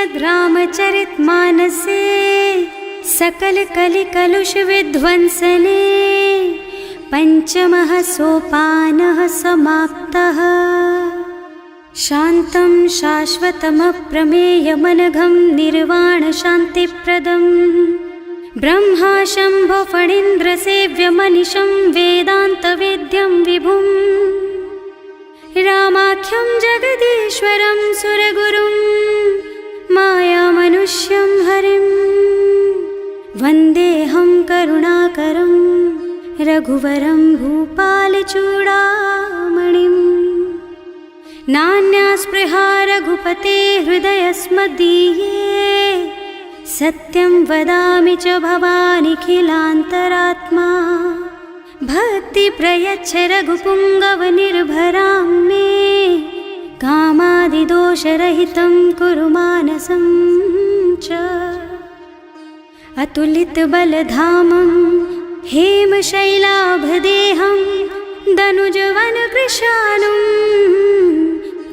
श्रीमद् रामचरितमानसे सकल कलि कलुष विध्वंसने पंचमः सोपानः समाप्तः। शान्तं शाश्वतमप्रमेयमनघं निर्वाण शान्तिप्रदम् ब्रह्मा शम्भो फणीन्द्रसेव्यमनिशं वेदान्तवेद्यं विभुम् रामाख्यं जगदीश्वरं सुरगुरुं मायामनुष्यं हरिं वन्देऽहं करुणाकरं रघुवरं भूपालचूडामणिम्। नान्यास्पृहा रघुपते हृदयस्मदीये सत्यं वदामि च भवानिखिलान्तरात्मा। भक्ति प्रयच्छ रघुपुङ्गवनिर्भरां मे कामादिदोषरहितं कुरु मानसं च। अतुलितबलधामं हेमशैलाभदेहं दनुजवनकृशानुं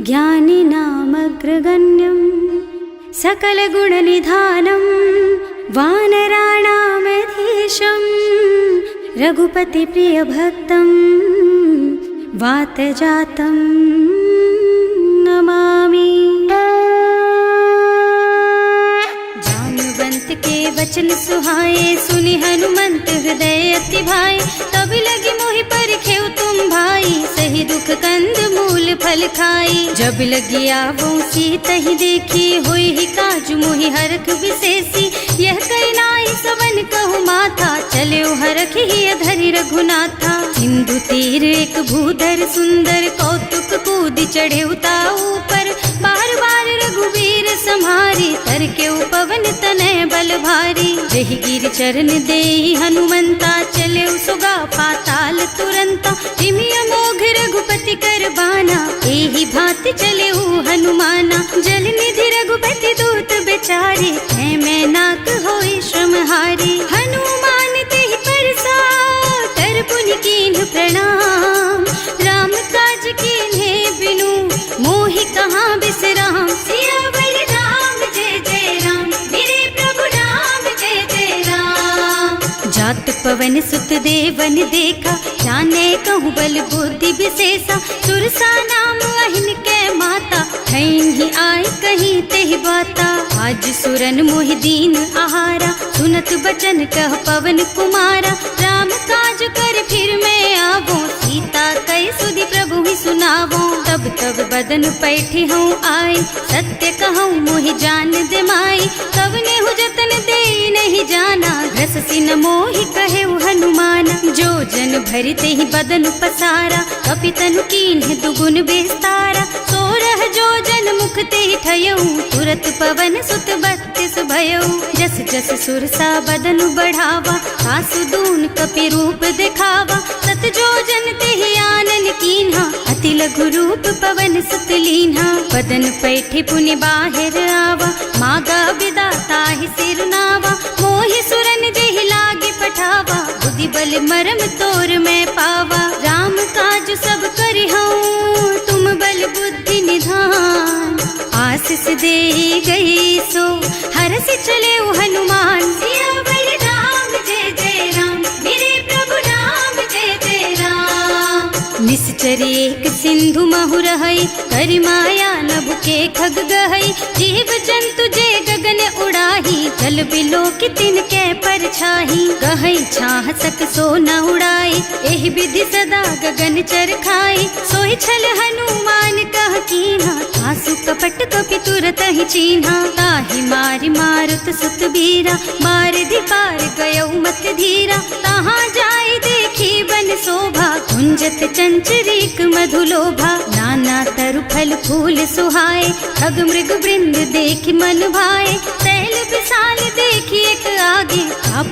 ज्ञानिनामग्रगण्यं सकलगुणनिधानं वानराणामधीशं रघुपतिप्रियभक्तं वातजातं नमामि। जानुवंत के वचन सुहाए सुनि हनुमंत हृदय अति भाई। तब लगी मोहि परखेउ तुम भाई सही दुख कंद मूल फल खाई। जब लगी आवो सीतहि देखी होई ही काजु मोहि हरख विशेषी। यह कई नाई सवन कहु माथा चले हरख ही धरि रघुनाथा। सिंधु तीर एक भूधर सुंदर कौतुक कूदि चढ़े उताऊ पर। बार बार रघुवीर सम्हारी तर के उपवन तनय बल भारी। जहि गिर चरण देहि हनुमंता चले सुगा पाताल तुरंता। तिमि अमोघ रघुपति कर बाना एहि भांति चले हनुमाना। जल निधि रघुपति दूत बेचारे है मैं नाक होई श्रमहारी। हनुमान तेहि परसा कर पुनि कीन्ह प्रणाम। राम काज कीन्हे बिनु मोहि कहाँ बिसराम। सियावर राम जय जय राम मेरे प्रभु राम जय जय राम। जात पवन सुत देवन देखा जाने कहूँ बल बुद्धि विशेषा। सुरसा नाम अहिन के माता खैन ही आय कहीं तेहि बाता। आज सुरन मोहि दीन आहारा सुनत बचन कह पवन कुमारा। राम काज कर फिर मैं आवो सीता कई सुधि प्रभु ही सुनावो। तब तब बदन पैठी हूँ आए सत्य कहूँ मोहि जान दे माई। तब नेहु जतन दे नहीं जाना घससी न मोहि कहे हनुमाना। जो जन भरते ही बदन पसारा कपितनु कीन्ह दुगुन बेस्तारा। सोरह जो जन मुख ते ठयऊ तुरत पवन सुत बत्तीस भयऊ। जस जस सुरसा बदन बढ़ावा आसु दून कपि रूप दिखावा। सत जो जन ते आनन कीन्हा अति लघु रूप पवन सुत लीन्हा। बदन पैठे पुनि बाहिर आवा मागा बिदा ताहि सिर नावा। मोहि सुरन जेहि लागे पठावा बुद्धि बल मरम तोर मैं पावा। राम काज सब करिहऊँ तुम बल बुद्धि निधान। आशीष दे गई सो हरष चले हनुमान। सियावर राम जय जय राम मेरे प्रभु राम जय जय राम। निश्चर एक सिंधु महु रहई करि माया नभ के खग गहई। जीव जंतु जे गगन उड़ाही जल बिलो की तिनके परछाही। गहई छाह सक सो न उड़ाई एहि विधि सदा गगन चर खाई। सोहि छल हनुमान कह कीन्हा आसु कपट कपि तुरत ही चीन्हा। ताहि मारि मारुत सुत बीरा बारिधि पार गयौ मत धीरा। तहाँ जाय देखी बन शोभा कुंजत चंचरीक मधुलोभा। नाना तरु फल फूल सुहाए खग मृग वृंद देखि मन भाए। तैल विशाल देखी एक आगे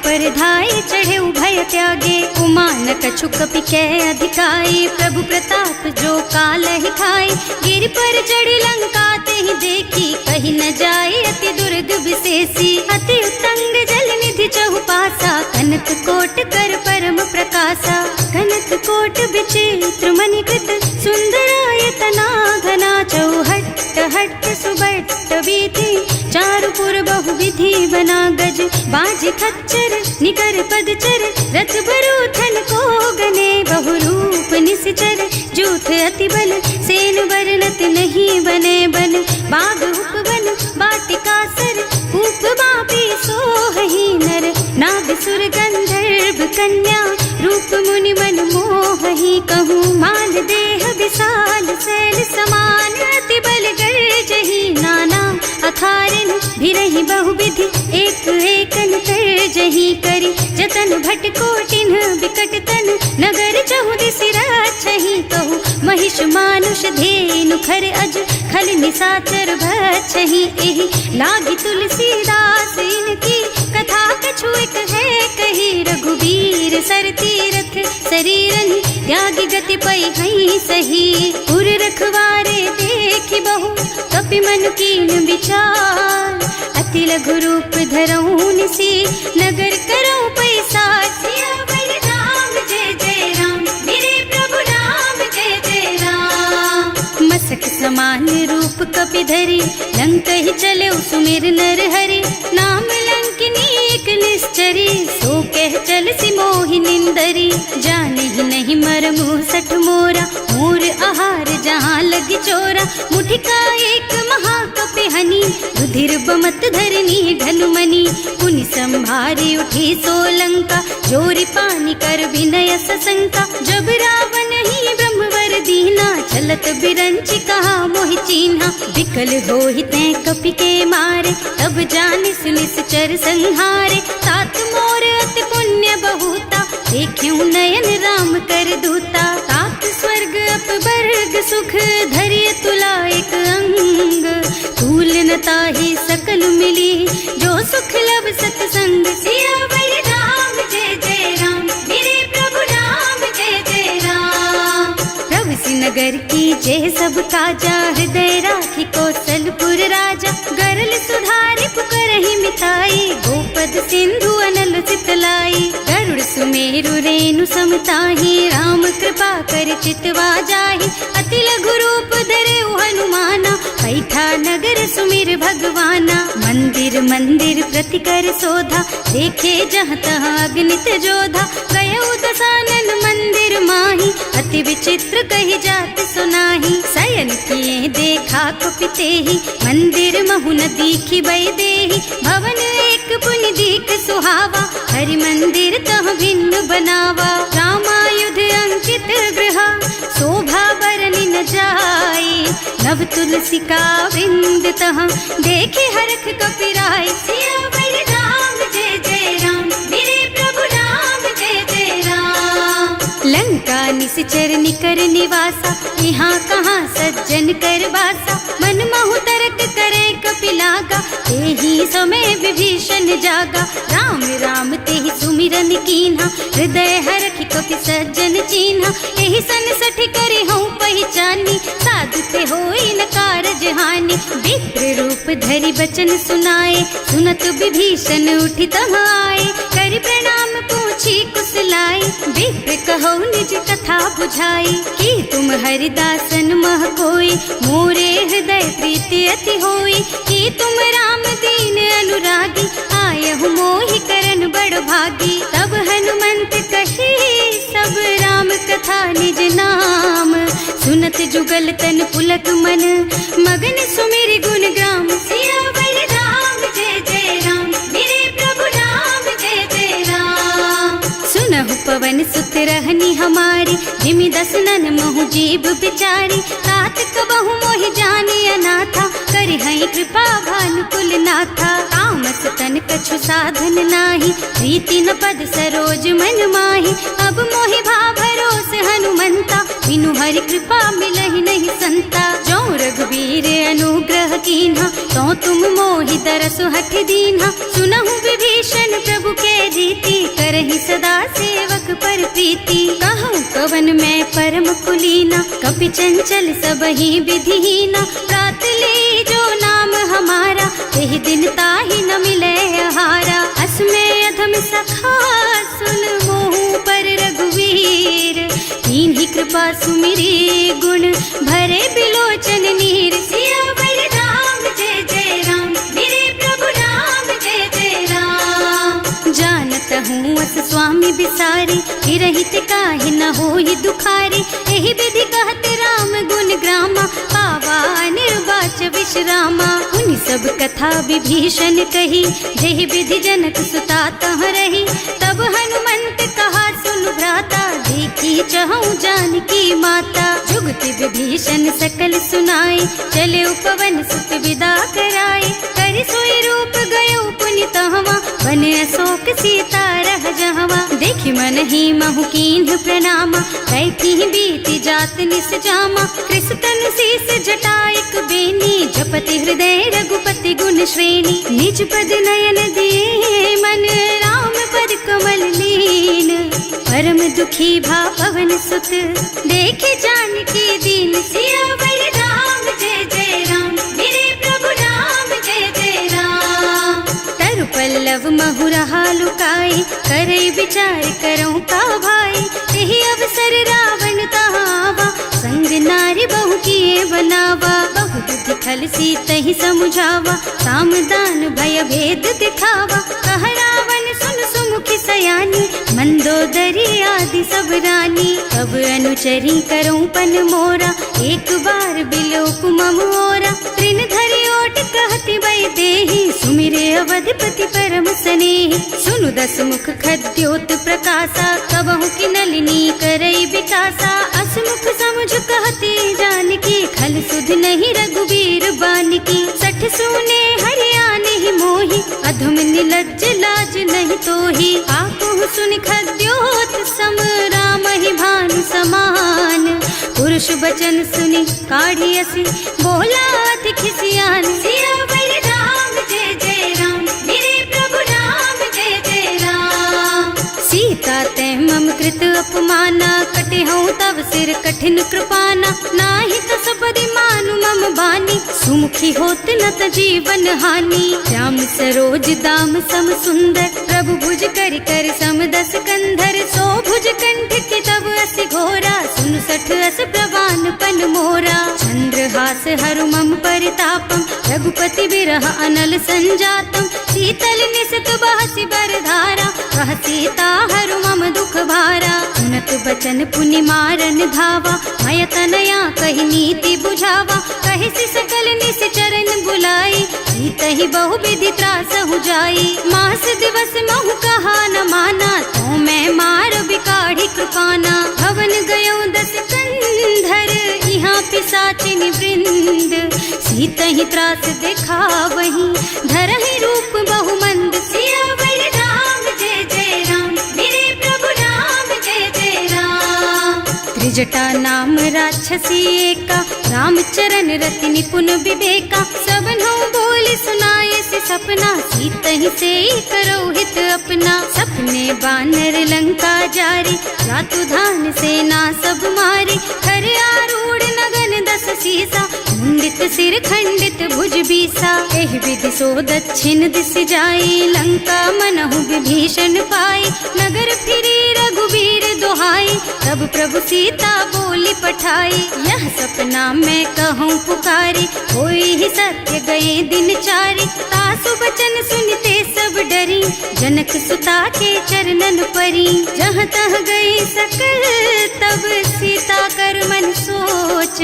पर धाये चढ़े उभय त्यागे। उमान कछु कपि कै अधिकाई प्रभु प्रताप जो काल ही खाई। गिर पर चढ़ी लंका ते ही देखी कहीं न जाए अति दुर्ग विशेषी। अति उत्तंग जल निधि चहुपासा कनक कोट कर परम प्रकाशा। कनक कोट विचित्र मणिकृत सुंदरायतना घना चौहट्ट हट्ट सुबट्ट बीती, चारुपुर बहुविधि बना गज, बाज खच्चर निकर पदचर, रथ बरूथन को गने, बहुरूप निश्चर जूथ अति बल, सेन वर्णत नहीं बने बन, बाग उपवन बाटिका सर, कूप बापी सोहहि नर, नाग सुर गंधर्व कन्या, रूप मुनि मन मोहहि, कहूँ माल देह विशाल शैल समान, अति बल गर्जहि नाना अखारिन, भिरहि बहुविधि एक एकन तरजहि, करि जतन भट कोटिन बिकट तन, नगर चहुदिसि रक्षहि, कहूँ महिष मानुष धेनु खर अज, खल निशाचर भक्षहि, एहि लागी तुलसीदास इनकी, कथा कछु एक है कही, रघुबीर सर तीरथ शरीरन, त्यागी गति पै हई सही, पुर रखवारे देखि बहु, कपि मन कीन विचार, अति लघु रूप धरऊं निसी, नगर करऊं पैसार, सियावर राम जय जय राम, मेरे प्रभु राम जय जय राम, मसक समान रूप कपि धरि, लंक ही चले सुमिर नर हरि, नाम लंकिनी एक निश्चरी, सो कह चल सी मोहि निंदरी, जाने ही नहीं मरमु सठ मोरा, मोर आहार जहाँ लगी चोरा, मुठिका एक महाकपि हनी, रुधिर बमत धरनी ढनुमनी, पुनि संभारी उठी सोलंका, जोरी पानी कर विनय सशंका, जब रावण ही ब्रह्मवर दीना, चलत बिरंचि कहा मोहि चीन्हा, विकल होहि तैं कपि के मारे, तब जानिस निश्चर संहारे, तात मोर अति पुण्य बहुता, देखियो नयन राम कर दूता, तात स्वर्ग अपवर्ग सुख, धरिय तुला एक अंग, तूल न ताहि सकल मिली, जो सुख लब सतसंग, सियावर राम जय जय राम, मेरे प्रभु राम जय जय राम, प्रभु नगर की जय सब काजा, हृदय राखी कौशलपुर राजा, गरल सुधारि पुकरहि मिताई, गोपद सिंधु अनल चितलाई, गरुड़ सुमेरु रेणु समताहि, राम कृपा कर चितवा जाहि, अति लघु रूप धरे हनुमाना, पैठा नगर सुमिर भगवाना, मंदिर मंदिर प्रति कर शोधा, देखे जहाँ तहाँ अगणित जोधा, गयो दसानन मंदिर माही, अति विचित्र कही जात सुनाही, शयन किए देखा कुपितेहि, मंदिर महु न दीखि बै देहि, भवन एक पुनि दीख सुहावा, हरि मंदिर तह भिन्न बनावा, रामायुध अंकित गृहा, शोभा बरनि न जाई, नव तुलसी का वृंद तह, देखे हरख कपिराई, सियावर राम जय जय राम, मेरे प्रभु राम जय जय राम, लंका निश्चर निकर निवासा, यहाँ कहाँ सज्जन कर बासा, मन महु तरक करे कपि लागा, तेहि समय विभीषण जागा, राम राम तेहि सुमिरन कीन्हा, हृदय हरखि कपि सज्जन चीन्हा, एहि सन सठि करि हूँ पहचानी, साधु ते होई न कारज हानि, विप्र रूप धरि बचन सुनाए, सुनत विभीषण उठि तह आए, करि प्रणाम पूछी कुशलाई, विप्र कहो निज कथा बुझाई, कि तुम हरिदासन मह कोई, मोरे हृदय प्रीति अति होई, कि तुम राम दीन अनुरागी, आयहु मोहि करन बड़ भागी, तब हनुमंत कही सब राम कथा निज नाम, सुनत जुगल तन पुलक मन, मगन सुमिरि गुण ग्राम, सियावर राम जय जय राम, मेरे प्रभु राम जय जय राम, सुनहु पवन सुत रहनी हमारी, जिमि दसनन महु जीव बिचारी, तात कबहु मोहि जानि अनाथा, करि हई कृपा भानुकुल नाथा, तामस तन कछु साधन नाही, प्रीति न पद सरोज मन माही, अब मोहि भा भरोस हनुमंता, बिनु हरि कृपा मिलहि नहीं संता, जो रघुबीर अनुग्रह कीन्हा, तो तुम मोहि दरसु हठ दीन्हा, सुनहु विभीषण प्रभु के रीति, करहि सदा सेवक पर प्रीति, कहूँ कवन मैं परम कुलीना, कपि चंचल सबहि विधिहीना, प्रात ले जो नाम हमारा, तेहि दिन ताहि न मिले आहारा, असमय अधम सखा सुन मोहु पर रघुवीर, कीन्ही कृपा सुमिरी गुण भरे बिलोचन नीर, सियावर बिसारी, हिरहित काहे न होई दुखारी। एहि विधि कहत राम गुण ग्रामा, पावा निर्वाच विश्रामा। उन सब कथा विभीषण कही, जेहि विधि जनक सुता तह रही। तब हनुमंत कहा सुन भ्राता, देखी चहु जानकी माता। जुगति विभीषण सकल सुनाई, चले उपवन सुत विदा कराई। करि सोई रूप गयो पुनि तहवा, बन अशोक सीता रह जहवा। देखि मन ही महु कीन्ह प्रणामा, कैथी बीति जात निस जामा। कृष्ण शीस जटाइक बेनी, जपति हृदय रघुपति गुण श्रेणी। निज पद नयन दिए मन, राम पद कमल लीन। परम दुखी भा पवन सुत, देखे जानकी दीन। सियावर राम जय जय राम, मेरे प्रभु राम जय जय राम। तरु पल्लव महुरहा लुकाई, करई विचार करऊं का भाई। तेहि अवसर रावण तहावा, संग नारी बहु किए बनावा। बहु बुद्धि खल सीतहि समुझावा, सामदान भय भेद दिखावा। कह रावण सुन सुमुखी सयानी, मंदोदरी आदि सब रानी। अब अनुचरी करऊं पन मोरा, एक बार बिलोक मम ओरा। तृण धरि ओट कहति वै देहि, सुमिरे अवधपति परम स्नेहि। सुनु दस मुख खद्योत प्रकाशा, कबहु की नलिनी करई विकासा। असमुख समुझ कहति जानकी, खल सुध नहीं रघुबीर बानकी। सठ सूने हरियाणि ही मोहि, अधम निलज्ज लाज नहीं तोहि। आकुहु सुनि खद्योत सम, राम ही भानु समान। पुरुष बचन सुनि काढ़ियसि, बोला अति खिसियान। सियावर राम जय जय राम, मेरे प्रभु राम जय जय राम। सीता ते मम कृत अपमाना, कटिहउँ तव सिर कठिन कृपाना। नाही त सबदि मानु मम बानी, सुमुखी होत न त जीवन हानि। श्याम सरोज दाम सम सुंदर, प्रभु भुज करि कर सम दस कंधर। सो भुज कंठ के तब अस घोरा, सुन सठ अस प्रवान पन मोरा। चंद्रहास हरु मम परितापम, रघुपति बिरह अनल संजातम। शीतल निसत बहसि बरधारा, कह सीता हरु मम दुख भारा। सुनत बचन पुनि मारन धावा, मय तनया कहि नीति बुझावा। कहि सकल निस चरण बुलाई, सीतहि बहु विधि त्रासहु जाई। मास दिवस महु कहा न माना, तो मैं मार बिकाढ़ी कृपाना। भवन गयो दस कंधर, यहाँ पिशाचिनि वृंद। सीतहि त्रास दिखावहि, धरहि रूप बहु मंद। सियावर राम जय जय राम, मेरे प्रभु राम जय जय राम। त्रिजटा नाम राक्षसी एका, रामचरण रति निपुण विवेका। सबनों बोल सुनाए से सपना, सीतहि से करो हित अपना। सपने बानर लंका जारी, रातुधान सेना सब मारी। खर आरूढ़ नगन दस सीसा, मुंडित सिर खंडित भुज बीसा। एहि विधि सो दक्षिण दिस जाई, लंका मनहु विभीषण पाई। नगर फिरी रघुबीर दुहाई, तब प्रभु सीता बोली पठाई। यह सपना मैं कहूँ पुकारी, होई ही सत्य गए दिन चारी। तासु बचन सुनते सब डरी, जनक सुता के चरणन परी। जहाँ तह गई सकल तब सीता कर मन सोच।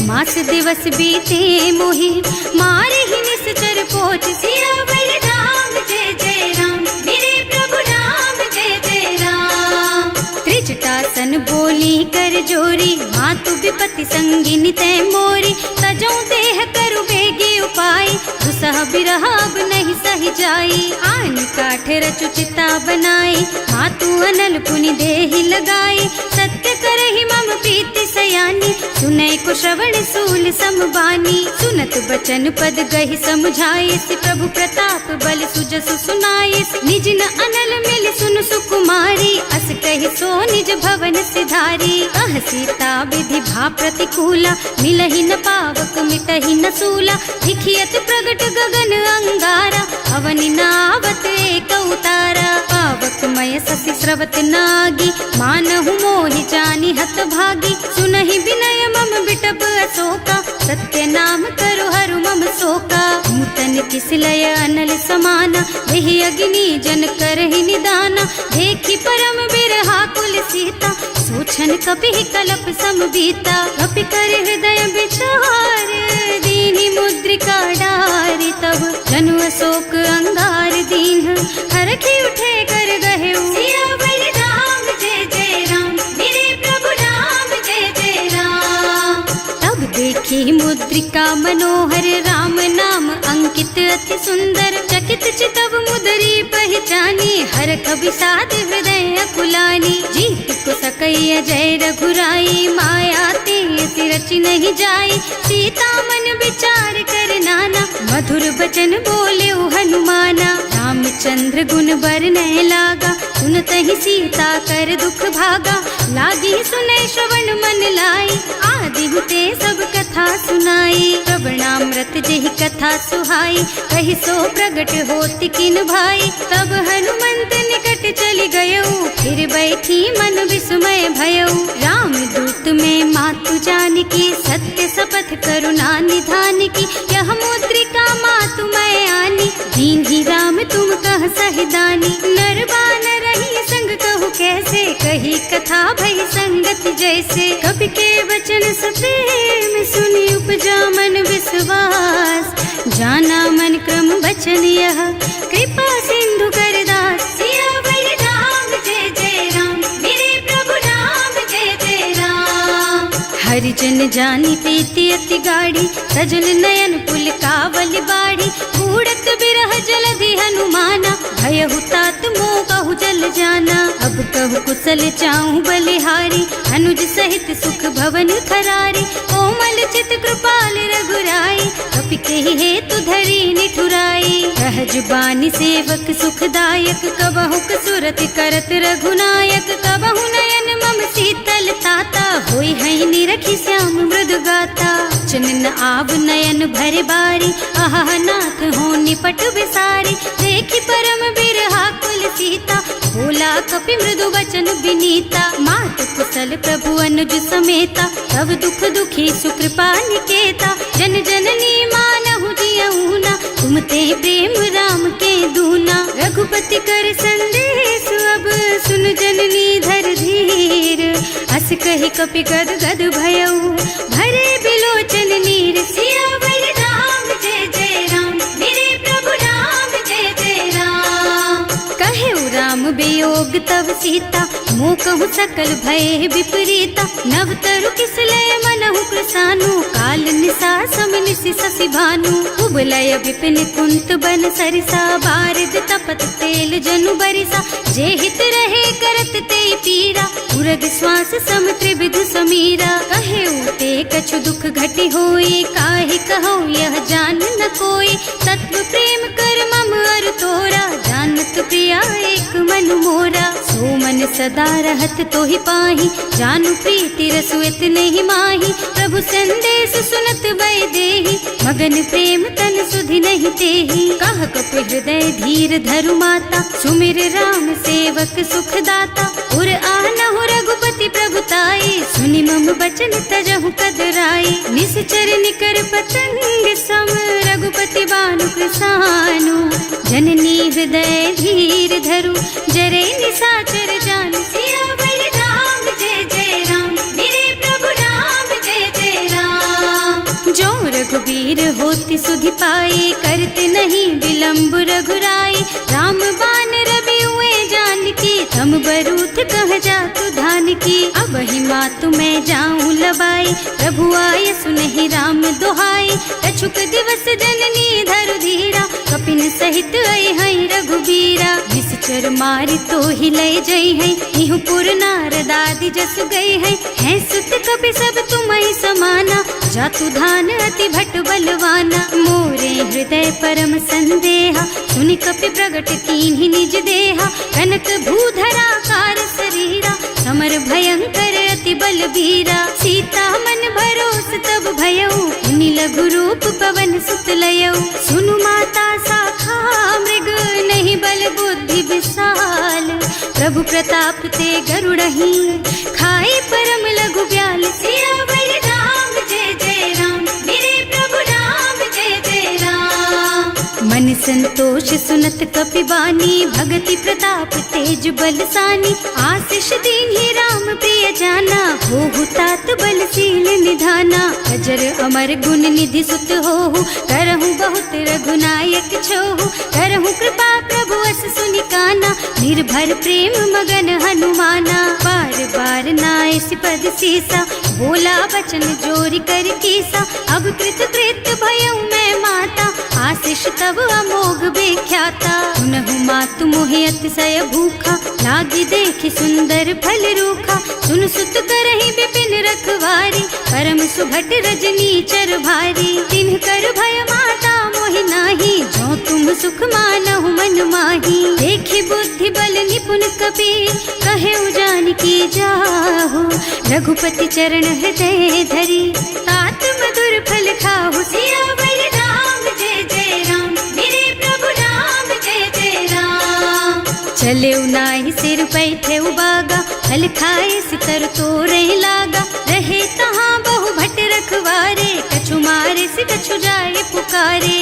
मास दिवस बीते मोहि, मारे ही निश्चर पोच। सियावर राम जय जय राम, मेरे प्रभु राम जय जय राम। त्रिजटासन बोली कर जोरी, मातु विपति संगिनी तै मोरी। तजो देह करु बेगी उपाय, दुसह बिरह अब नहीं सही जाई। आन काठ रचु चिता बनाई, मातु अनल पुनि देहि लगाई। सत्य करहि मम प्रीति सयानी, सुनै को श्रवण सूल समबानी। सुनत बचन पद गहि समझाए, प्रभु प्रताप बल सुजसु सुनाए। निज न अनल मिल सुन सुकुमारी, अस कहि सो निज भवन सिधारी। कह सीता विधि भा प्रतिकूला, मिलहि न पावक मिटहि न सूला। दिखियत प्रगट गगन अंगारा, अवनि नावत एक उतारा। पावक मय ससि स्रवत नागी, मानहु मोहि जानि हत भागी। सुनहि विनय मम बिटप अशोका, सत्य नाम करु हरु मम शोका। नूतन किस लय अनल समाना, देहि अग्नि जन करहि निदाना, देखी परम बिरहा कुल सीता, सोचन कपि कलप सम बीता, कपि कर हृदय विचार, दीनि मुद्रिका डारि, तब जनु अशोक अंगार दीन, हरखि उठे कर गहे सियावर राम जय जय राम, मेरे प्रभु राम जय जय राम। तब देखी मुद्रिका मनोहर, राम नाम अंकित अति सुंदर, चकित चितव मुदरी पहचानी, हरख विषाद हृदय अकुलानी, जीत को सकई अजय रघुराई, माया ते रचि नहीं जाई, सीता मन विचार कर नाना, मधुर बचन बोले हनुमाना, रामचंद्र गुण बरनय लागा, सुनतहि सीता कर दुख भागा, लागी सुने श्रवण मन लाई, आदि हुते सब कथा सुनाई, श्रवणामृत जेहि कथा सुहाई, कहि सो प्रगट होति किन भाई, तब हनुमंत निकट चली गयऊ, फिर बैठी मन विस्मय भयऊ, राम दूत में मातु जानकी, सत्य शपथ करुणा निधान की, यह मुद्रिका मातु मैं आनी, दीन ही राम तुम कह सहिदानी, नरबान रही संग कहु कैसे, कही कथा भई संगत जैसे, कवि के वचन सप्रेम सुनि उपजा मन विश्वास, जाना मन क्रम वचन यह, कृपा सिंधु कर दास, सियावर राम जय जय राम, मेरे प्रभु राम जय जय राम। हरिजन जानी प्रीति अति गाढ़ी, सजल नयन पुल कावल बाढ़ी, बूढ़त बिरह जलधि हनुमाना, भयहु तात मोह कहु जल जाना, अब कहु कुशल चाहूं बलिहारी, अनुज सहित सुख भवन खरारी, कोमल चित कृपाल रघुराई, कपि केहि हेतु धरी निठुराई, कह जुबानी सेवक सुखदायक, कबहु कसुरति करत रघुनायक, कबहु नयन मम शीतल ताता, होई है निरखी श्याम मृदु गाता, चनन आव नयन भरे बारी, आहा नाथ हो निपट विसारी, देखी परम बिरहा कुल सीता, बोला कपि मृदु वचन विनीता, मात कुशल प्रभु अनुज समेता, तब दुख दुखी सुकृपा निकेता, जन जननी मानहु जियऊना, तुम ते प्रेम राम के दूना, रघुपति कर संदेश अब सुन जननी धर धीर, अस कहि कपि गद गद भयऊ, भरे बिलोचन नीर, सियावर राम जय जय राम, मेरे प्रभु राम जय जय राम। कहेउ राम वियोग तब सीता, मोह कहु सकल भय विपरीता, नव तरु किसलय मनहु कृसानु, काल निसा सम निसि शशि भानु, उबलय विपिन कुंत बन सरिसा, बारिद तपत तेल जनु बरिसा, जे हित रहे करत ते पीरा, उरग श्वास सम त्रिविध समीरा, कहेउ ते कछु दुख घटि होई, काहि कहौ यह जान न कोई, तत्व प्रेम कर मम अर तोरा, जानत प्रिया एक मन मोरा, सो मन सदा रहत तोहि पाहि, जानु प्रीति रसु इतने माही, प्रभु संदेश सुनत वै देहि, मगन प्रेम तन सुधि नहीं तेहि, कह कपि हृदय धीर धरु माता, सुमिर राम सेवक सुख दाता, उर आनहु रघुपति प्रभुताई, सुनि मम बचन तजहु कदराई, निश्चर निकर पतंग सम, रघुपति बानु कृसानु, जननी हृदय धीर धरु, जरे निसाचर जान, सियावर राम जय जय राम, मेरे प्रभु राम जय जय राम। जो रघुबीर होति सुधि पाई, करते नहीं विलंब रघुराई, राम बान रवि हुए जानकी, थम बरूथ कह जातु धान की, अब ही मातु मैं जाऊं लबाई, प्रभु आय सुनहि राम दुहाई, कछुक दिवस जननी धरु धीरा, कपिन सहित आई है रघुबीरा, निश्चर मारि तो ही लय जई है, इहु पुर नारद आदि जस गई है सुत कपि सब तुम्हि समाना, जातु धान अति भट बलवाना, मोरे हृदय परम संदेहा, सुनि कपि प्रगट कीन्हि निज देहा, कनक भूधरा कार शरीरा, समर भयंकर अति बलबीरा, सीता मन भरोस तब भयऊ, मुनि लघु रूप पवन सुत लयऊ, सुनु माता शाखा मृग नहीं बल बुद्धि विशाल, प्रभु प्रताप ते गरुड़हि, खाई परम लघु ब्याल, सियावर राम जय जय राम, मेरे प्रभु राम जय जय राम। मन संतोष सुनत कपिबानी, भगति प्रताप तेज बलसानी। आशीष दीन्हि राम प्रिय जाना, होहु तात बलशील निधाना। अजर अमर गुण निधि सुत होहु, करहु बहुत रघुनायक छोहु। करहु कृपा प्रभु अस सुनि काना, निर्भर प्रेम मगन हनुमाना। बार बार नाइस पद सीसा, बोला बचन जोरि कर कीसा। अब कृत कृत भयउ मैं माता, आशीष तब अमोघ बेख्याता। सुनहु मातु मोहि अतिशय भूखा, लागी देखि सुंदर फल रूखा। सुन सुत करहि विपिन रखवारी, परम सुभट रजनी चर भारी। तिन्ह कर भय माता मोहि नाही, जो तुम सुख मानहु मन माही। देखि बुद्धि बल निपुण कबीर, कहे जानकी जाहु। रघुपति चरण हृदय धरी, तात मधुर फल खाहु। सियावर राम जय जय राम, मेरे प्रभु राम जय जय राम। चले नाहि सिर पैठे बागा, फल खाए सितर तोरे लागा। रहे तहाँ बहु भट रखवारे, कछु मारे से कछु जाए पुकारे।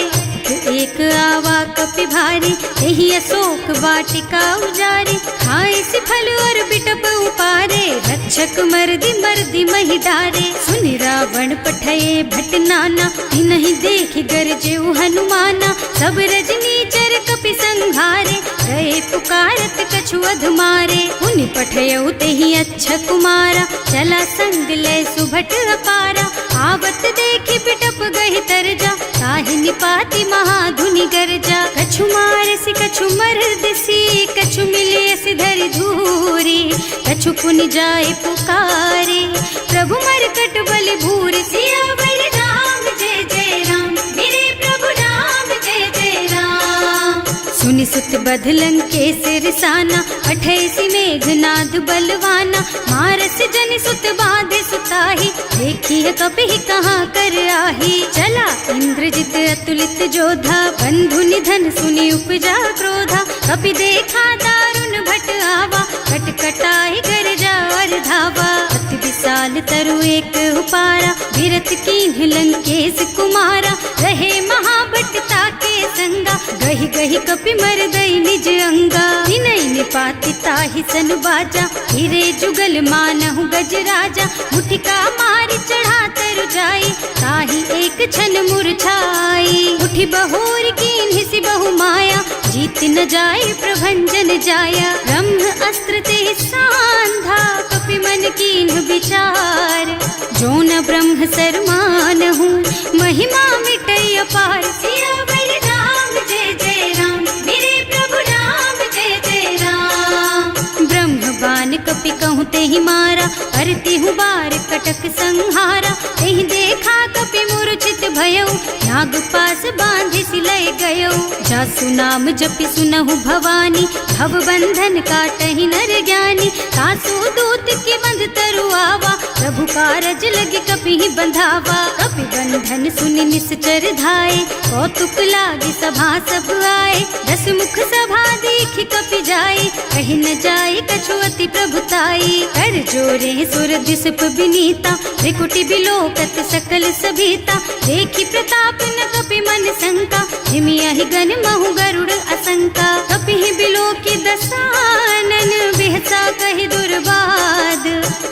एक आवा कपि भारी, यही अशोक वाटिका उजारी। खाए से फल और बिटप उपारे, रक्षक मर्दी मर्दी मही डारे। सुनि रावण पठये भट नाना, तिन्हि देखि गरजेउ हनुमाना। सब रजनी चर कपि संघारे, गए पुकारत कछु अधमारे। उनि पठयउ तेहि अच्छा कुमारा, चला संग ले सुभट अपारा। आवत देखि बिटप गहि तरजा, ताहि निपाति महाधुनि गरजा। कछु मारसि कछु मरदसी, कछु मिलियसि धरि धूरी। कछु पुनि जाए पुकारे, प्रभु मरकट बलि भूरि। सियावर राम जय जय राम, मेरे प्रभु राम जय जय राम। सुनि सुत बध लंकेश रिसाना, अठैसी मेघनाद बलवाना। मारस जनि सुत बाधे सुताही, देखी है कपि कहाँ कर आही। चला इंद्रजित अतुलित जोधा, बंधु निधन सुनि उपजा क्रोधा। कपि देखा दारुण भट आवा, कटकटाई गरजा और धावा। अति विशाल तरु एक उपारा, विरत कीन्ह लंकेश कुमारा। रहे महाभट ताके संगा, गहि गहि कपि मरदई निज अंगा। तिनहि निपाति ताहि सन बाजा, हिरे जुगल मानहु गज राजा। मुठिका मारि चढ़ा तरु जाई, ताहि एक छन मुरझाई। उठि बहोर कीन्हि सि बहु माया, जीत न जाए प्रभंजन जाया। ब्रह्म अस्त्र ते सांधा, कपि मन कीन्ह विचार। जो न ब्रह्म सर मानहु, महिमा मिटै अपार। सियावर राम जय जय राम, मेरे प्रभु राम जय जय राम। ब्रह्म बान कपि कहूँ तेहि मारा, करतिहु बार कटक संहारा। तेहि देखा कपि मूर्छित भयउ, नाग पास बांधि सिलय गयौ। जासु नाम जपि सुनहु भवानी, भव बंधन काटहि नर ज्ञानी। तासु दूत की बंध तरु आवा, प्रभु कारज लगे कपि बंधावा। कपि बंधन सुनि निश्चर धाये, कौतुक लागी सभा सब आए। दस मुख सभा देखि कपि जाए, कहि न जाए कछु अति प्रभुताई। कर जोरे सुर दिसप बिनीता, त्रिकुटी बिलोकत सकल सभीता। देखि प्रताप न कपि मन शंका, हिमियहि गन महु गरुड़ असंका। कपि बिलोकि दसानन, बिहसा कहि दुर्बाद।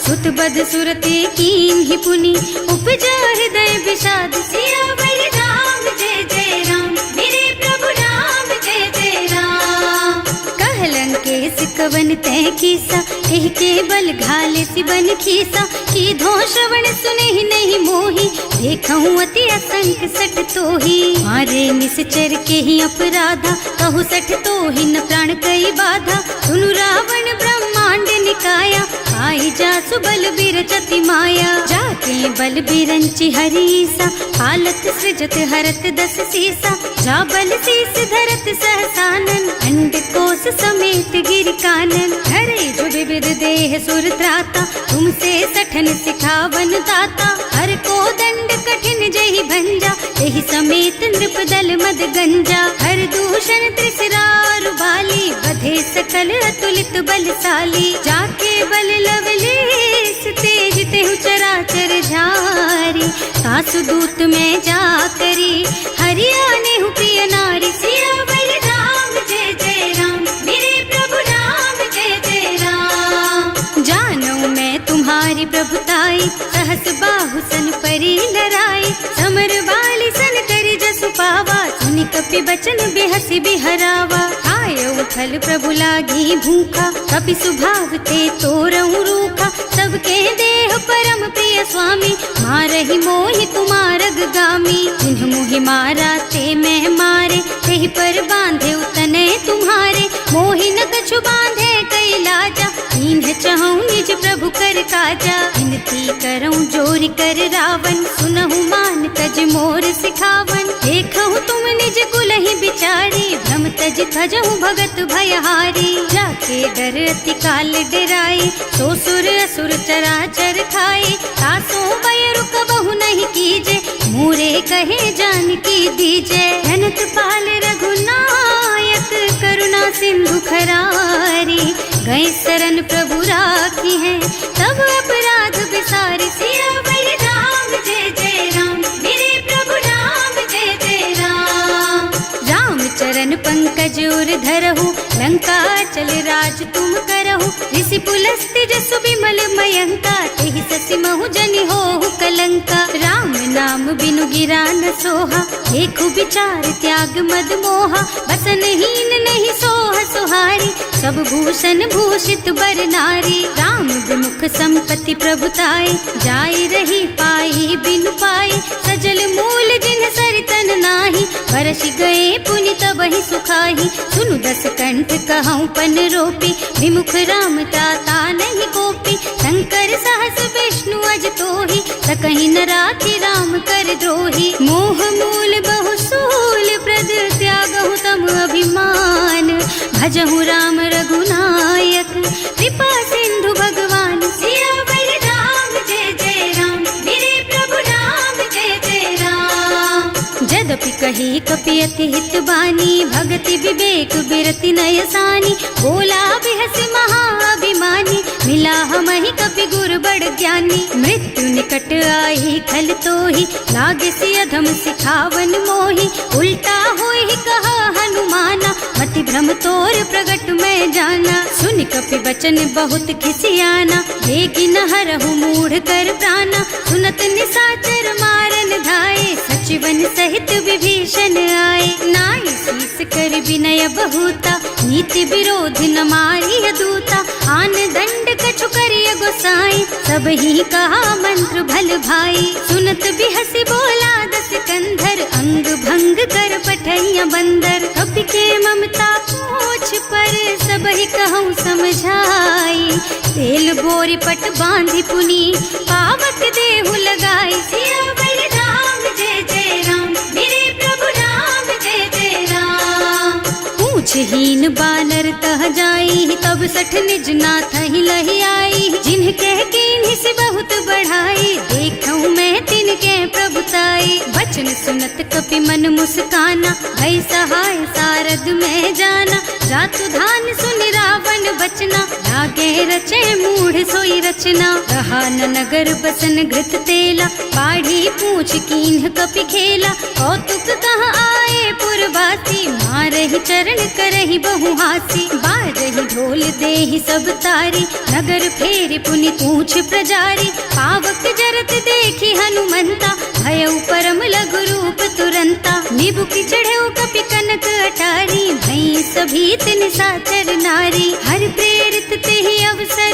सुत बद सुरते कीन्हि पुनि, उपजा हृदय विषाद। सियावर राम जय जय राम, मेरे प्रभु राम जय जय राम। कह लंकेश कवन तह कीसा, एह के बल घाले सि बन खीसा। कीधो श्रवण सुनहि नहीं मोही, देखहु अति असंख सठ तोही। मारे निश्चर के ही अपराधा, कहु सठ तोहि न प्राण कई बाधा। सुनु रावण ब्रह्मांड निकाया, आई जासु बल बिरचति माया। जाके बल बिरंचि हरीसा, हालत सृजत हरत दस सीसा। जा बल शीस धरत सहसानन, अंड कोस समेत गिर कानन। हरे जो विविध देह सुर त्राता, तुमसे सठन सिखावन दाता। हर को दंड कठिन जहि भंजा, तेहि समेत नृप दल मद गंजा। हर दूषण त्रिसरारु बाली, बधे सकल अतुलित बलशाली। जाके बल लवलेस तेज तेहु चराचर झारी, दासदूत में जा करी, हरियाणे हूँ प्रिय नारी। सियावर राम जय जय राम, मेरे प्रभु राम जय जय राम। जानू मैं तुम्हारी प्रभुताई, सहस बाहु सन परी लराई। समर बाली सन करी जसु पावा, सुनि कपि बचन बेहसी बिहरावा। आयो फल प्रभु लागी भूखा, कपि सुभाव ते तोरऊ रूखा। सबके देह परम प्रिय स्वामी, मारहि मोहि कुमारग गामी। जिन्ह मोहि मारा ते मैं मारे, तेहि पर बांधे उतने तुम्हारे। मोहि न कछु बांधे कई लाजा, इन्ह चहूँ निज प्रभु कर काजा। विनती करऊँ जोरि कर रावण, सुनहु मान तज मोर सिखावन। देखहु तुम निज कुलहि बिचारी, भ्रम तज थजहु भगत भयहारी। जाके डर अति काल डराई, सो सुर असुर चराचर खाए। तासो भय रुक बहु नहीं कीजे, मोरे कहे जानकी दीजे। अनंत पाल रघुनायक, करुणा सिंधु खरारी। गए शरण प्रभु राखी है, तब अपराध बिसारी। सियावर राम जय जय राम, मेरे प्रभु राम जय जय राम। राम चरण पंकज उर धरहु, लंका चल राज तुम करहु। ऋषि पुलस्त्य जसु विमल मयंका, तेहि ससि महु जनि होहु कलंका। राम नाम बिनु गिरा न सोहा, देखु विचार त्याग मद मोहा। बसनहीन नहीं सोह सुहारी, सब भूषण भूषित बर नारी। राम विमुख संपत्ति प्रभुताई, जाई रही पाई बिनु पाई। सजल मूल जिन सरितन नाही, बरसि गए पुनि तबहि सुखाही। सुनु दस कंठ कहऊँ पन रोपी, विमुख राम ताता नहीं कोपी। शंकर सहस विष्णु अज तोहि, सकहि न राखि राम कर द्रोही। मोह मूल बहु सूल प्रद, त्यागहु तम अभिमान। भजहु राम रघुनायक, कृपा सिंधु भगवान। सियावर राम जय जय राम, मेरे प्रभु राम जय जय राम। जदपि कही कपि अति हित बानी, भगति विवेक बिरति नय सानी। बोला बिहसि महाअभिमानी, मिला हमहि कपि गुर बड़ ज्ञानी। मृत्यु निकट आई खल तोहि, लागे सि अधम सिखावन मोहि। उल्टा होहि कहा हनुमाना, मति भ्रम तोर प्रगट में जाना। सुन कपि बचन बहुत खिसियाना, लेकिन न हरहु मूढ़ कर प्राणा। सुनत निशाचर मारन धाये, सचिवन सहित विभीषण आए। नाई शीस कर विनय बहुता, नीति विरोध न मारिय दूता। आन दंड कछु करिय गोसाई, सब ही कहा मंत्र भल भाई। सुनत बिहसि बोला दस कंधर, अंग भंग कर पठैया बंदर। कपि के ममता पूछ पर, सब ही कहूँ समझाई। तेल बोरी पट बांधि पुनी, पावक देहु लगाई। सियावर राम जय जय राम, मेरे प्रभु राम जय जय राम। पूछहीन बानर तह जाई, तब सठ निज नाथ ही लही आई। जिन्ह कह कीन्हि से बहुत बढ़ाई, देखऊँ मैं तिनके प्रभुताई। बचन सुनत कपि मन मुस्काना, भई सहाय सारद में जाना। जातु धान सुनि रावण बचना, लागे रचे मूढ़ सोई रचना। रहा न नगर बसन घृत तेला, बाढ़ी पूछ कीन्ह कपि खेला। कौतुक कहाँ आए पुरवासी, मारहि चरण करहि बहु हासी। बाजहि ढोल देहि सब तारी, नगर फेरि पुनि पूछ प्रजारी। पावक जरत देखि हनुमंता, भयउ परम लघु रूप तुरंता। निबुकि चढ़ऊ कपि कनक अटारी, भई सभी तिन साचर नारी। हर प्रेरित तेहि अवसर,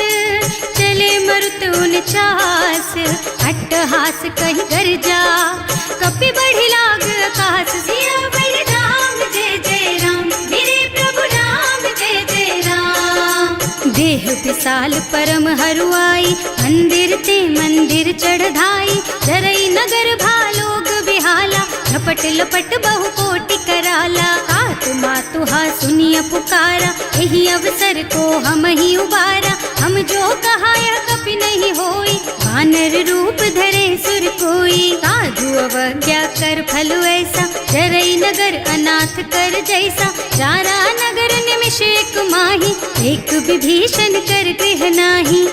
चले मरुत उनचास। अट्टहास कहि गर्जा, कपि बढ़ि लाग आकाश। सियावर राम जय जय राम, मेरे प्रभु राम जय जय राम। देह विशाल परम हरुआई, मंदिर ते मंदिर चढ़धाई। जरई नगर भालोग बिहाला, झपट लपट बहु कोटि कराला। आत्मा तुहा सुनिय पुकारा, यही अवसर को हम ही उबारा। हम जो कहा यह कपि नहीं होई, वानर रूप धरे सुर कोई। साधु अवज्ञा कर फल ऐसा, जरई नगर अनाथ कर जैसा। जारा नगर निमिष एक माही, एक विभीषण कर गृह नाही।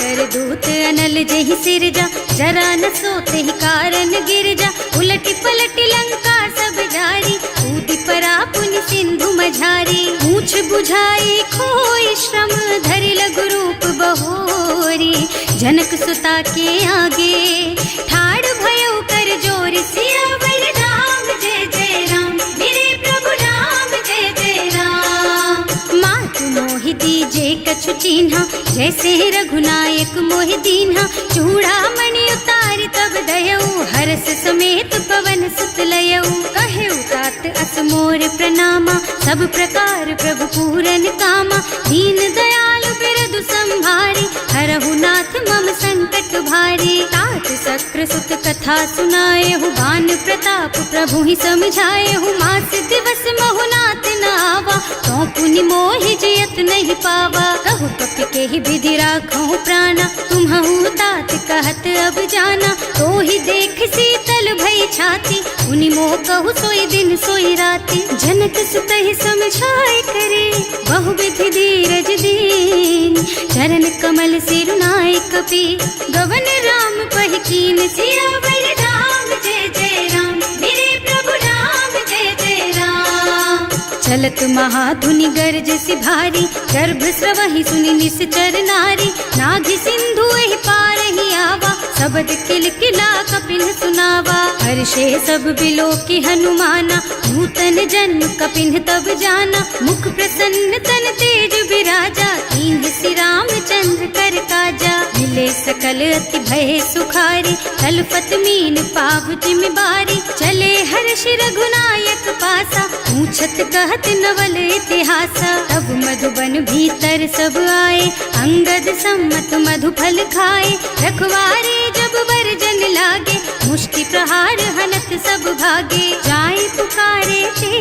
सागर दूत अनल जहि सिरजा, जरा न सोते ही कारण गिर जा। उलटी पलटी लंका सब जारी, कूदी परा पुनि सिंधु मझारी। पूछ बुझाई खोई श्रम, धरि लघु रूप बहोरी। जनक सुता के आगे, ठाड़ भयो कर जोरी। सियावर राम जय जय राम, मेरे प्रभु राम जय जय राम। मात मोहि दीजे कछु चिन्हा, जैसे रघुनायक मोहि दीन्हा। चूड़ामणि उतारि तब दयऊ, हरस समेत पवन सुत लयऊ। कहे तात अस मोर प्रणामा, सब प्रकार प्रभु पूरन कामा। दीन दयालु बिरदु संभारी, हरहु नाथ मम संकट भारी। तात सक्र सुत कथा सुनाए हूँ, बान प्रताप प्रभु ही समझाए हूँ। मास दिवस महु नाथ न आवा, तो पुनि मोहि जियत नहीं पावा। कहु कपि के ही विधि राखो प्राणा, तुम्हु तात कहत अब जाना। तो ही देख शीतल भई छाती, उनि मोह कहु सोई दिन सोई राती। जनक सुत ही समझाए करे, बहु विधि धीरज दीन। चरण कमल सिरुनाए कपि, गवन राम पहि कीन। सियावर राम जय जय राम, मेरे प्रभु राम जय जय राम। चलत महाधुनि गरज सि भारी, गर्भ स्रवहि सुनि निश्चर नारी। नाभि सिंधु एहि पार ही आवा, शबद किलकिला कपिन सुनावा। हर्षे सब बिलो की हनुमाना, नूतन जन्म कपिन तब जाना। मुख प्रसन्न तन तेज विराजा, कीन्ह श्री रामचंद्र कर काजा। मिले सकल अति भय सुखारी, तलपत मीन पाव जिम बारी। चले हर्ष रघुनायक पासा, पूछत कहत नवल इतिहासा। तब मधुबन भीतर सब आए, अंगद सम्मत मधु फल खाए। रखवारे जब वर्जन लागे, मुष्टि प्रहार हनत सब भागे। जाय पुकारे ते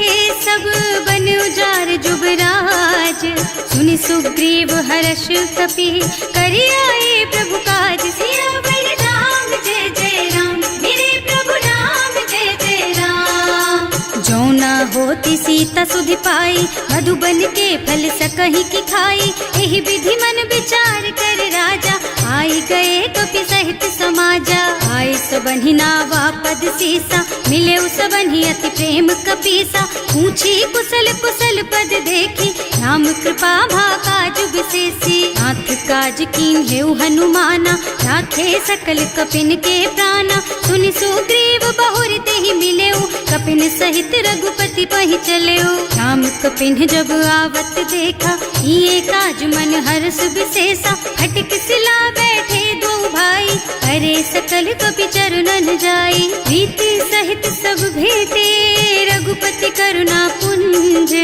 सब, बन उजार जुबराज। सुनि सुग्रीव हर्ष कपि, करि आए प्रभु काज। सियावर राम जय जय राम, मेरे प्रभु राम जय जय राम। जौना होती सीता सुधि पाई, मधुबन के फल सकहि की खाई। एहि विधि मन विचार कर राजा, आई गए कपि सहित समाजा। आए सबहि नावा पद सीसा, मिले सबहि अति प्रेम कपीसा। पूछी कुशल कुशल पद देखी, राम कृपा भाका जुग विशेषी। नाथ काज कीन्हेउ हनुमाना, राखे सकल कपिन के प्राणा। सुनि सुग्रीव बहुर तेहि मिलेउ, कपिन सहित रघुपति पहि चलेउ। राम कपिन जब आवत देखा, ये काज मन हर्ष विशेषा। हटिक सिला बैठे दो भाई, अरे सकल कपि चरणन जाई। प्रीति सहित सब भेटे, रघुपति करुणा पुंज।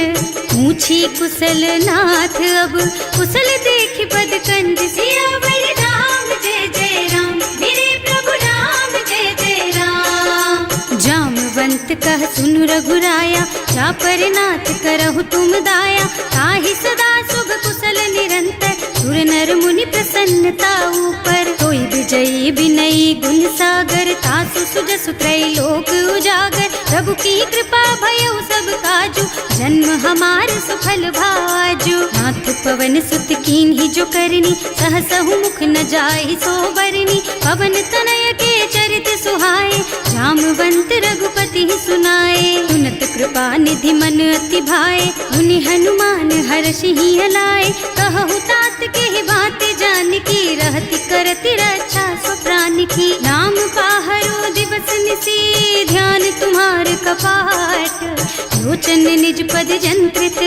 पूछी कुशल नाथ अब, कुशल देखि पद कंज। सियावर राम जय जय राम, मेरे प्रभु राम जय जय राम। जामवंत कह सुनु रघुराया, जा पर नाथ करहु तुम दाया। ताहि सदा शुभ कुशल निरंतर, सुर नर मुनि प्रसन्नता ऊपर। कोई विजयी विनयी गुण सागर, तासु सुजसु त्रैलोक उजागर। प्रभु की कृपा भयउ सब काजू, जन्म हमार सुफल भाजू। नाथ पवन सुत कीन्ही जो करनी, सहसहु मुख न जाहि सो बरनी। पवन तनय के चरित सुहाए, जामवंत रघुपति सुनाए। सुनत कृपा निधि मन अति भाए, मुनि हनुमान हर्षि हलाए। कहु तात के बात जानकी, रहति करति रक्षा सो प्राण की। नाम पाहरो दिवस निसी, ध्यान तुम्हार कपाट। लोचन निज पद जंत्रित,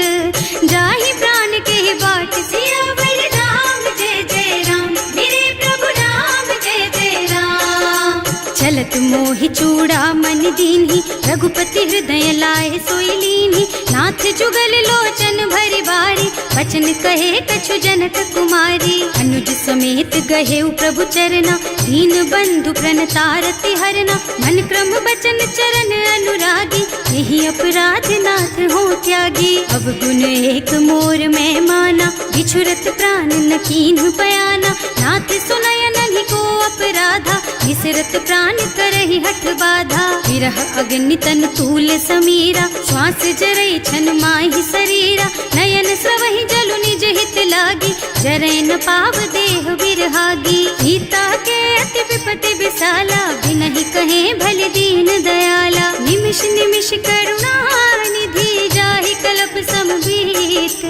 जाहि प्राण के बाट। सियावर राम जय जय राम, मेरे प्रभु राम जय जय राम। चलत मोहि चूड़ा मन दीन्ही, रघुपति हृदय लाए सोई लीन्ही। नाथ जुगल लोचन भरि बारी, बचन कहे कछु जनक कुमारी। अनुज समेत गहेउ प्रभु चरना, दीन बंधु प्रणतारति हरना। मन क्रम बचन चरण अनुरागी, यही अपराध नाथ हो त्यागी। अब गुण एक मोर मैं माना, बिछुरत प्राण न कीन्हु बयाना। नाथ सुनय नहीं को अपराधा, विसरत प्राण करहि हठ बाधा। विरह अग्नि तन तूल समीरा, श्वास जरई छन माहि शरीरा। नयन स्रवहि जलु निज हित चित लागी, जरे न पाव देह बिरहागी। सीता के अति विपति विशाला, बिनहि कहे भल दीन दयाला। निमिष निमिष करुणा निधि, जाहि कल्प समबीत।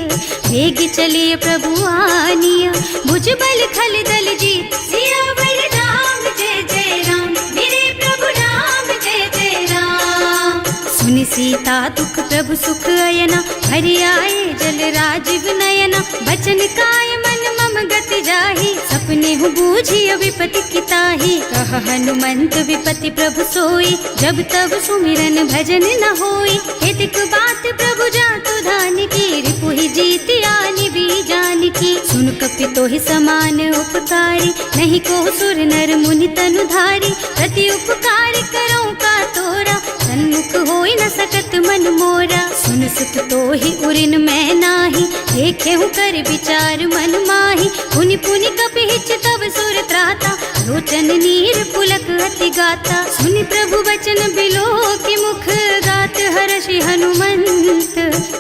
वेग चलिए प्रभु आनिया, भुज बल खल दल जीत। सियावर राम जय जय राम, मेरे प्रभु राम जय जय राम। सुनि सीता दुख प्रभु सुख अयना, हरि आए जल राजीव नयना। बचन काय मन मम गति जाहि, सपने हूँ बूझिय विपति किताहि। कह हनुमंत विपति प्रभु सोई, जब तब सुमिरन भजन न होई। हेतिक बात प्रभु जातु धान की, रिपुहि जीति आनि भी जान की। सुन कपि तोहि समान उपकारी, नहीं को सुर नर मुनि तनु धारी। प्रति उपकार करो का तोरा, सन्मुख होई न सकत मन मोरा। सुन सुत तोहि उरिन मैं नाही, देखे हूँ कर विचार मन माही। पुनि पुनि कपि हिच तब सुर त्राता, लोचन नीर पुलक अति गाता। सुनि प्रभु बचन बिलो की मुख, गात हर्षि हनुमंत।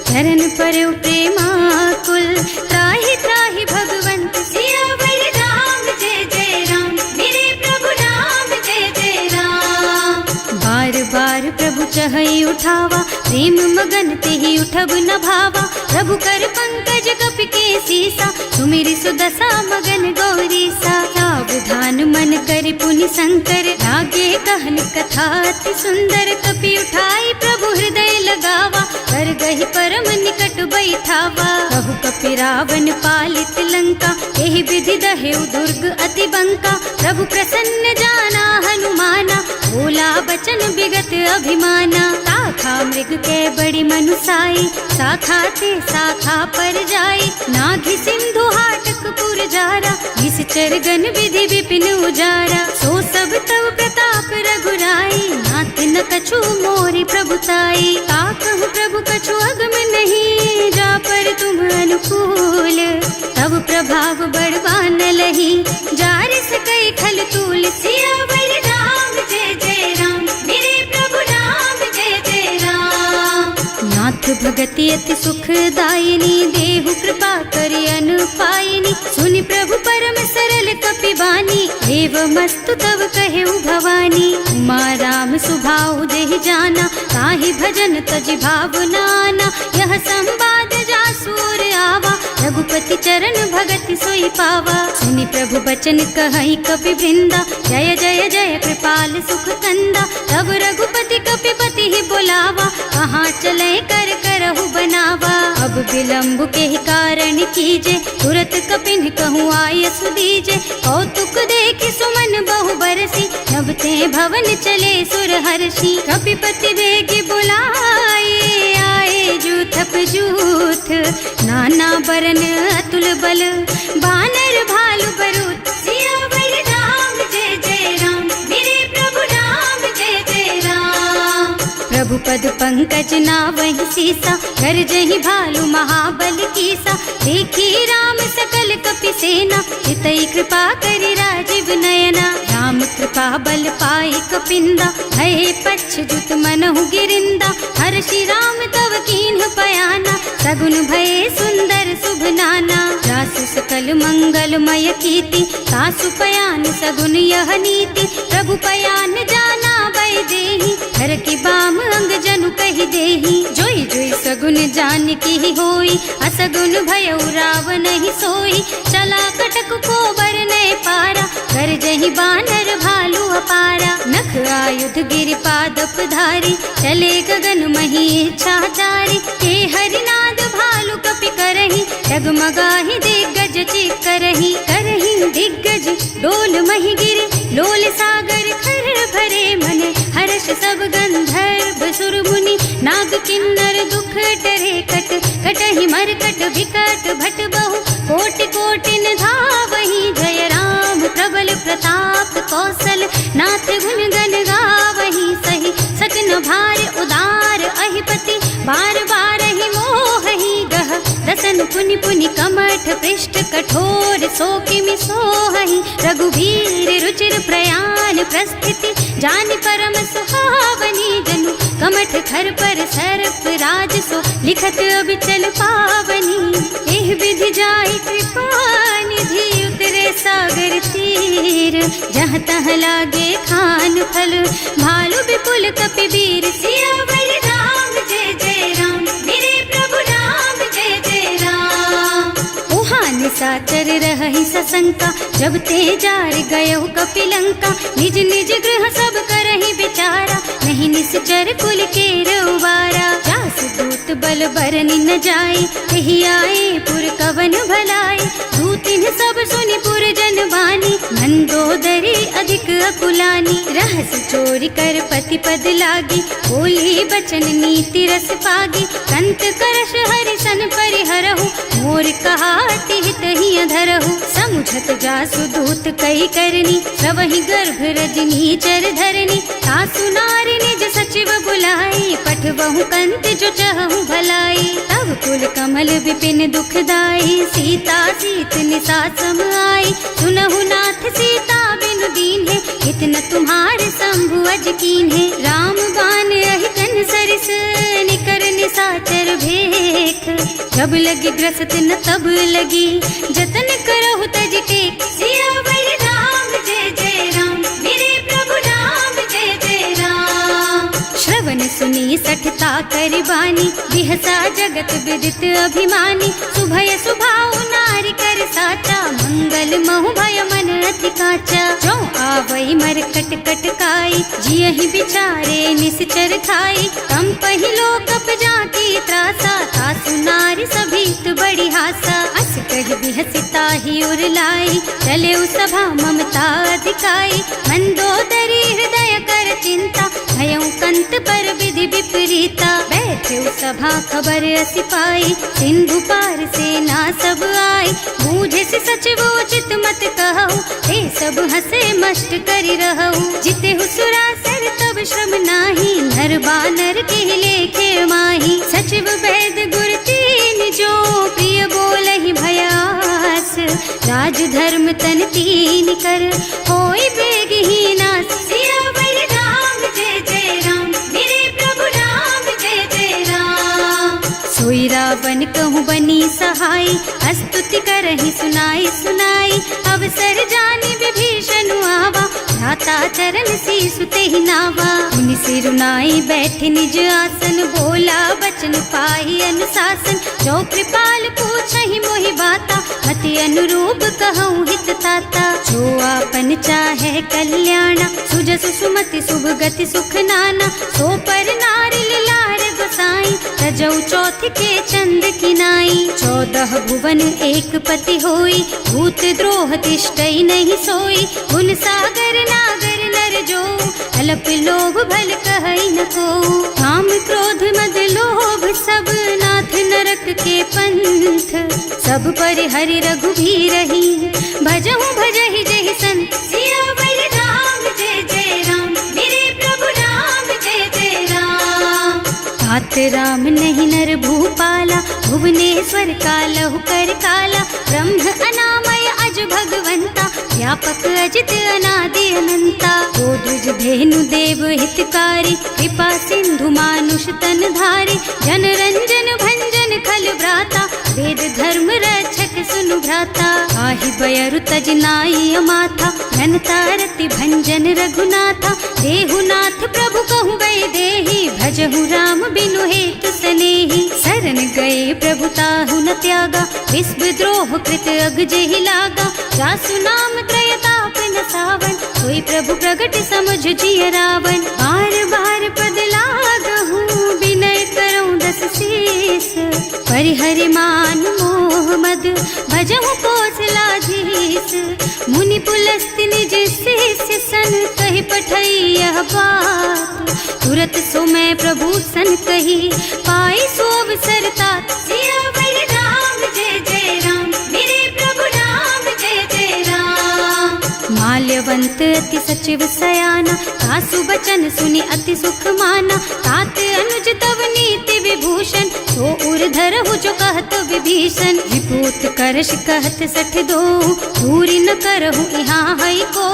चरण पर प्रेमाकुल, त्राहि त्राहि भगवंत। सियावर राम जय जय राम, मेरे प्रभु राम जय जय राम। बार बार प्रभु चहई उठावा, प्रेम मगन तेहि उठब न भावा। प्रभु कर पंकज कपि के सीसा, सुमिरि सुदशा मगन गौरीसा। सावधान मन करि पुनि शंकर, लागे कहन कथा अति सुंदर। कपि उठाई प्रभु हृदय लगावा, कर गहि परम निकट बैठावा। कहु कपि रावण पालित लंका, एहि विधि दहेउ दुर्ग अति बंका। प्रभु प्रसन्न जाना हनुमाना, बोला बचन विगत अभिमाना। शाखा मृग के बड़ी मनुसाई, शाखा ते शाखा पर जाई। नाघि सिंधु हाटक पुर जारा, निश्चर गण विधि विपिन उजारा। सो सब तव प्रताप रघुराई, नाथ न कछु मोरि प्रभुताई। ताकहु प्रभु कछु अगम नहीं, जा पर तुम अनुकूल। तब प्रभाव बड़वान लही, जार सकई खल तूल। सियावर राम जय जय राम, मेरे प्रभु राम जय जय राम। नाथ भगति अति सुखदायिनी, देहु कृपा करि अनुपायिनी। सुनि प्रभु परम सरल कपि बानी, एवमस्तु तव कहेउ भवानी। उमा राम सुभाउ देहि जाना, ताहि भजन तजि भावनाना। यह संवाद जासुर आवा, रघुपति चरण भगति सोई पावा। सुनि प्रभु बचन कहई कपि वृंदा, जय जय जय कृपाल सुख कंदा। तब रघुपति कपि पति ही बुलावा, कहाँ चले कर करहु बनावा। अब विलंब के ही कारण कीजे, तुरत कपिन कहूँ आयस दीजे। कौतुक देखि सुमन बहु बरसी, नभ ते भवन चले सुर हर्षि। कपिपति बेगी बुलाए, आए जूथप जूथ। नाना बरन अतुल बल, बानर भालु बरूथ। सियावर राम जय जय राम, मेरे प्रभु राम जय जय राम। प्रभु पद पंकज नावहि सीसा, गरजहि भालु महाबल कीसा। देखी राम सकल कपि सेना, हितई कृपा करि राजीव नयना। राम कृपा बल पाई कपिंदा, भये पक्ष जुत मनहु गिरिंदा। हर्षि राम तव कीन्ह पयाना, सगुन भये सुंदर शुभ नाना। जासु सकल मंगलमय कीर्ति, तासु पयान सगुन यह नीति। प्रभु पयान जाना वै देहि, हर की बाम अंग जनु कहि देहि। जोई जोई सगुन जान की होई, असगुन भयउ रावण ही सोई। चला कटक को बरने पारा, कर जहि बानर भालु अपारा। नख आयुध गिरि पादप धारी, चले गगन मही इच्छाचारी। हे हरिनाद भालु कपि करहि, डगमगाहि दिग्गज चित करहि। करहि दिग्गज डोल मही गिरि, लोल सागर खर भरे मन। हर्ष सब गंधर्व सुर मुनि, नाग किन्नर दुख टरे कट। कटहि मरकट विकट भट बहु, कोटि कोटिन धावहि। जय राम प्रबल प्रताप कौशल, नाथ गुण गण गावहि। सही सकन भार उदार अहिपति, बार बार ही मोहि गह। रसन पुनि पुनि कमठ पृष्ठ, कठोर सो किमि सोहहि। रघुवीर रुचिर प्रयाण प्रस्थिति, जानि परम सुहावनी। जनु कमठ खर पर सर्प राज सो, लिखत अबिचल पावनी। एह विधि जाय कृपा निधि उतरे सागर तीर। जहाँ तहाँ लागे खान फल भालू विपुल कपिवीर। सियावर राम जय जय राम मेरे प्रभु राम जय जय राम। उहाँ निशाचर रहहि सशंका जब ते जार गयो कपिलंका। निज निज गृह सब करहि विचारा नहीं निश्चर कुल के रउबारा। जास दूत बल बरनि न जाय एहि आए पुर कवन भलाई। दूतिन सब सुनि पुर जन बानी मंदोदरी अधिक अकुलानी। रहस चोरी कर पति पद लागी बोली बचन नीति रस पागी। कंत करश हरिसन परिहरहु मोर कहाति हित ही अधरहु। समुझत जासु दूत कई करनी सबहि गर्भ रजनी चर धरनी। सासु नारी निज सचिव बुलाई पठबहु कंत जो चहु भलाई। तब कुल कमल विपिन दुखदाई सीता सीत निसा सम आई। सुनहु नाथ सीता बिनु दीन है इतना तुम्हारे शंभु अज कीन है। राम बान अहितन सरिस निकर निसाचर भेख। जब लगी ग्रसत न तब लगी जतन करहु तज टेक। सियावर राम जय जय राम मेरे प्रभु राम जय जय राम। श्रवण सुनी सठता कर बानी बिहसा जगत विदित अभिमानी। सुभय सुभाऊ नारी कर साचा मंगल महु भय मन अति काचा। जो आवई मर कट कट काई जियहि बिचारे निश्चर खाई। कम पहिलो कप जाती त्रासा सासु नारी सभीत बड़ी हासा। अस कहि बिहसिता ही उर लाई चले सभा ममता अधिकाई। मंदोदरी हृदय कर चिंता भयउ कंत पर विधि विपरीता। बैठे सभा खबर असी पाई सिंधु पार सेना सब आई। बूझे से सचिव उचित मत कहु ते सब हसे मस्त करि रहु। जिते हुसुरासर तब श्रम नाही नर बानर के लेखे माही। सचिव वैद गुर तीन जो प्रिय बोलहि भयास। राज धर्म तन तीन कर होई बेगहीना। सियावर राम जय जय राम मेरे प्रभु राम जय जय राम। सोई रावण कहूँ बनी सहाय स्तुति करहि सुनाई सुनाई। अवसर जानी विभीषण आवा भ्राता चरण शीसु तेहि नावा। मुनि सिरुनाई बैठे निज आसन बोला बचन पाहि अनुशासन। जो कृपाल पूछहि मोहि बाता मति अनुरूप कहूँ हित ताता। जो आपन चाहे कल्याणा सुजसु सुमति शुभ गति सुख नाना। सो पर नारी लार गोसाई तजौ चौथ के चंद किनाई। 14 भुवन एक पति होई भूत द्रोह तिष्ठई नहीं सोई। गुण सागर नागर नर जो अल्प लोभ भल कहई न को। काम क्रोध मद लोभ सब नाथ नरक के पंथ। सब पर हरि रघुबीरहि भजहु भजहि जहि संत। सियावर राम जय जय राम मेरे प्रभु राम जय जय राम। तात राम नहीं नर भूपाला भुवनेश्वर कालहु कर काला। ब्रह्म अनामय अज भगवंता व्यापक अजित अनादि अनंता। गोद्विज धेनु देव हितकारी कृपा सिंधु मानुष तन धारी। जन रंजन भंजन खल भ्राता वेद धर्म रक्षक सुनु भ्राता। आहि बयरु तज नाई अमाथा घनता रति भंजन रघुनाथा। देहुनाथ प्रभु कहूँ गए देहि भजहु राम बिनु हेतु सनेहि। शरण गए प्रभु ताहु न त्यागा विश्व द्रोह कृत अग जेहि लागा। जासु नाम त्रयताप न सावन सोई प्रभु प्रगट समझ जिय रावण। बार बार पद लागहु विनय करऊँ दस शीस। परिहरि मान मोह मद भजहु कौशलाधीश। मुनि पुलस्त्य निज शिष्य सन कहि पठई यह बात। तुरत सो मैं प्रभु सन कही पाई सो अवसर तात। सियावर राम जय जय राम मेरे प्रभु राम जय जय राम। माल्यवंत अति सचिव सयाना सासु बचन सुनि अति सुख माना। तात अनुज तव नीति विभूषण सो उर धरहु जो कहत विभीषण। विपूत करश कहत सठ दो दूरी न करहु यहाँ हई को।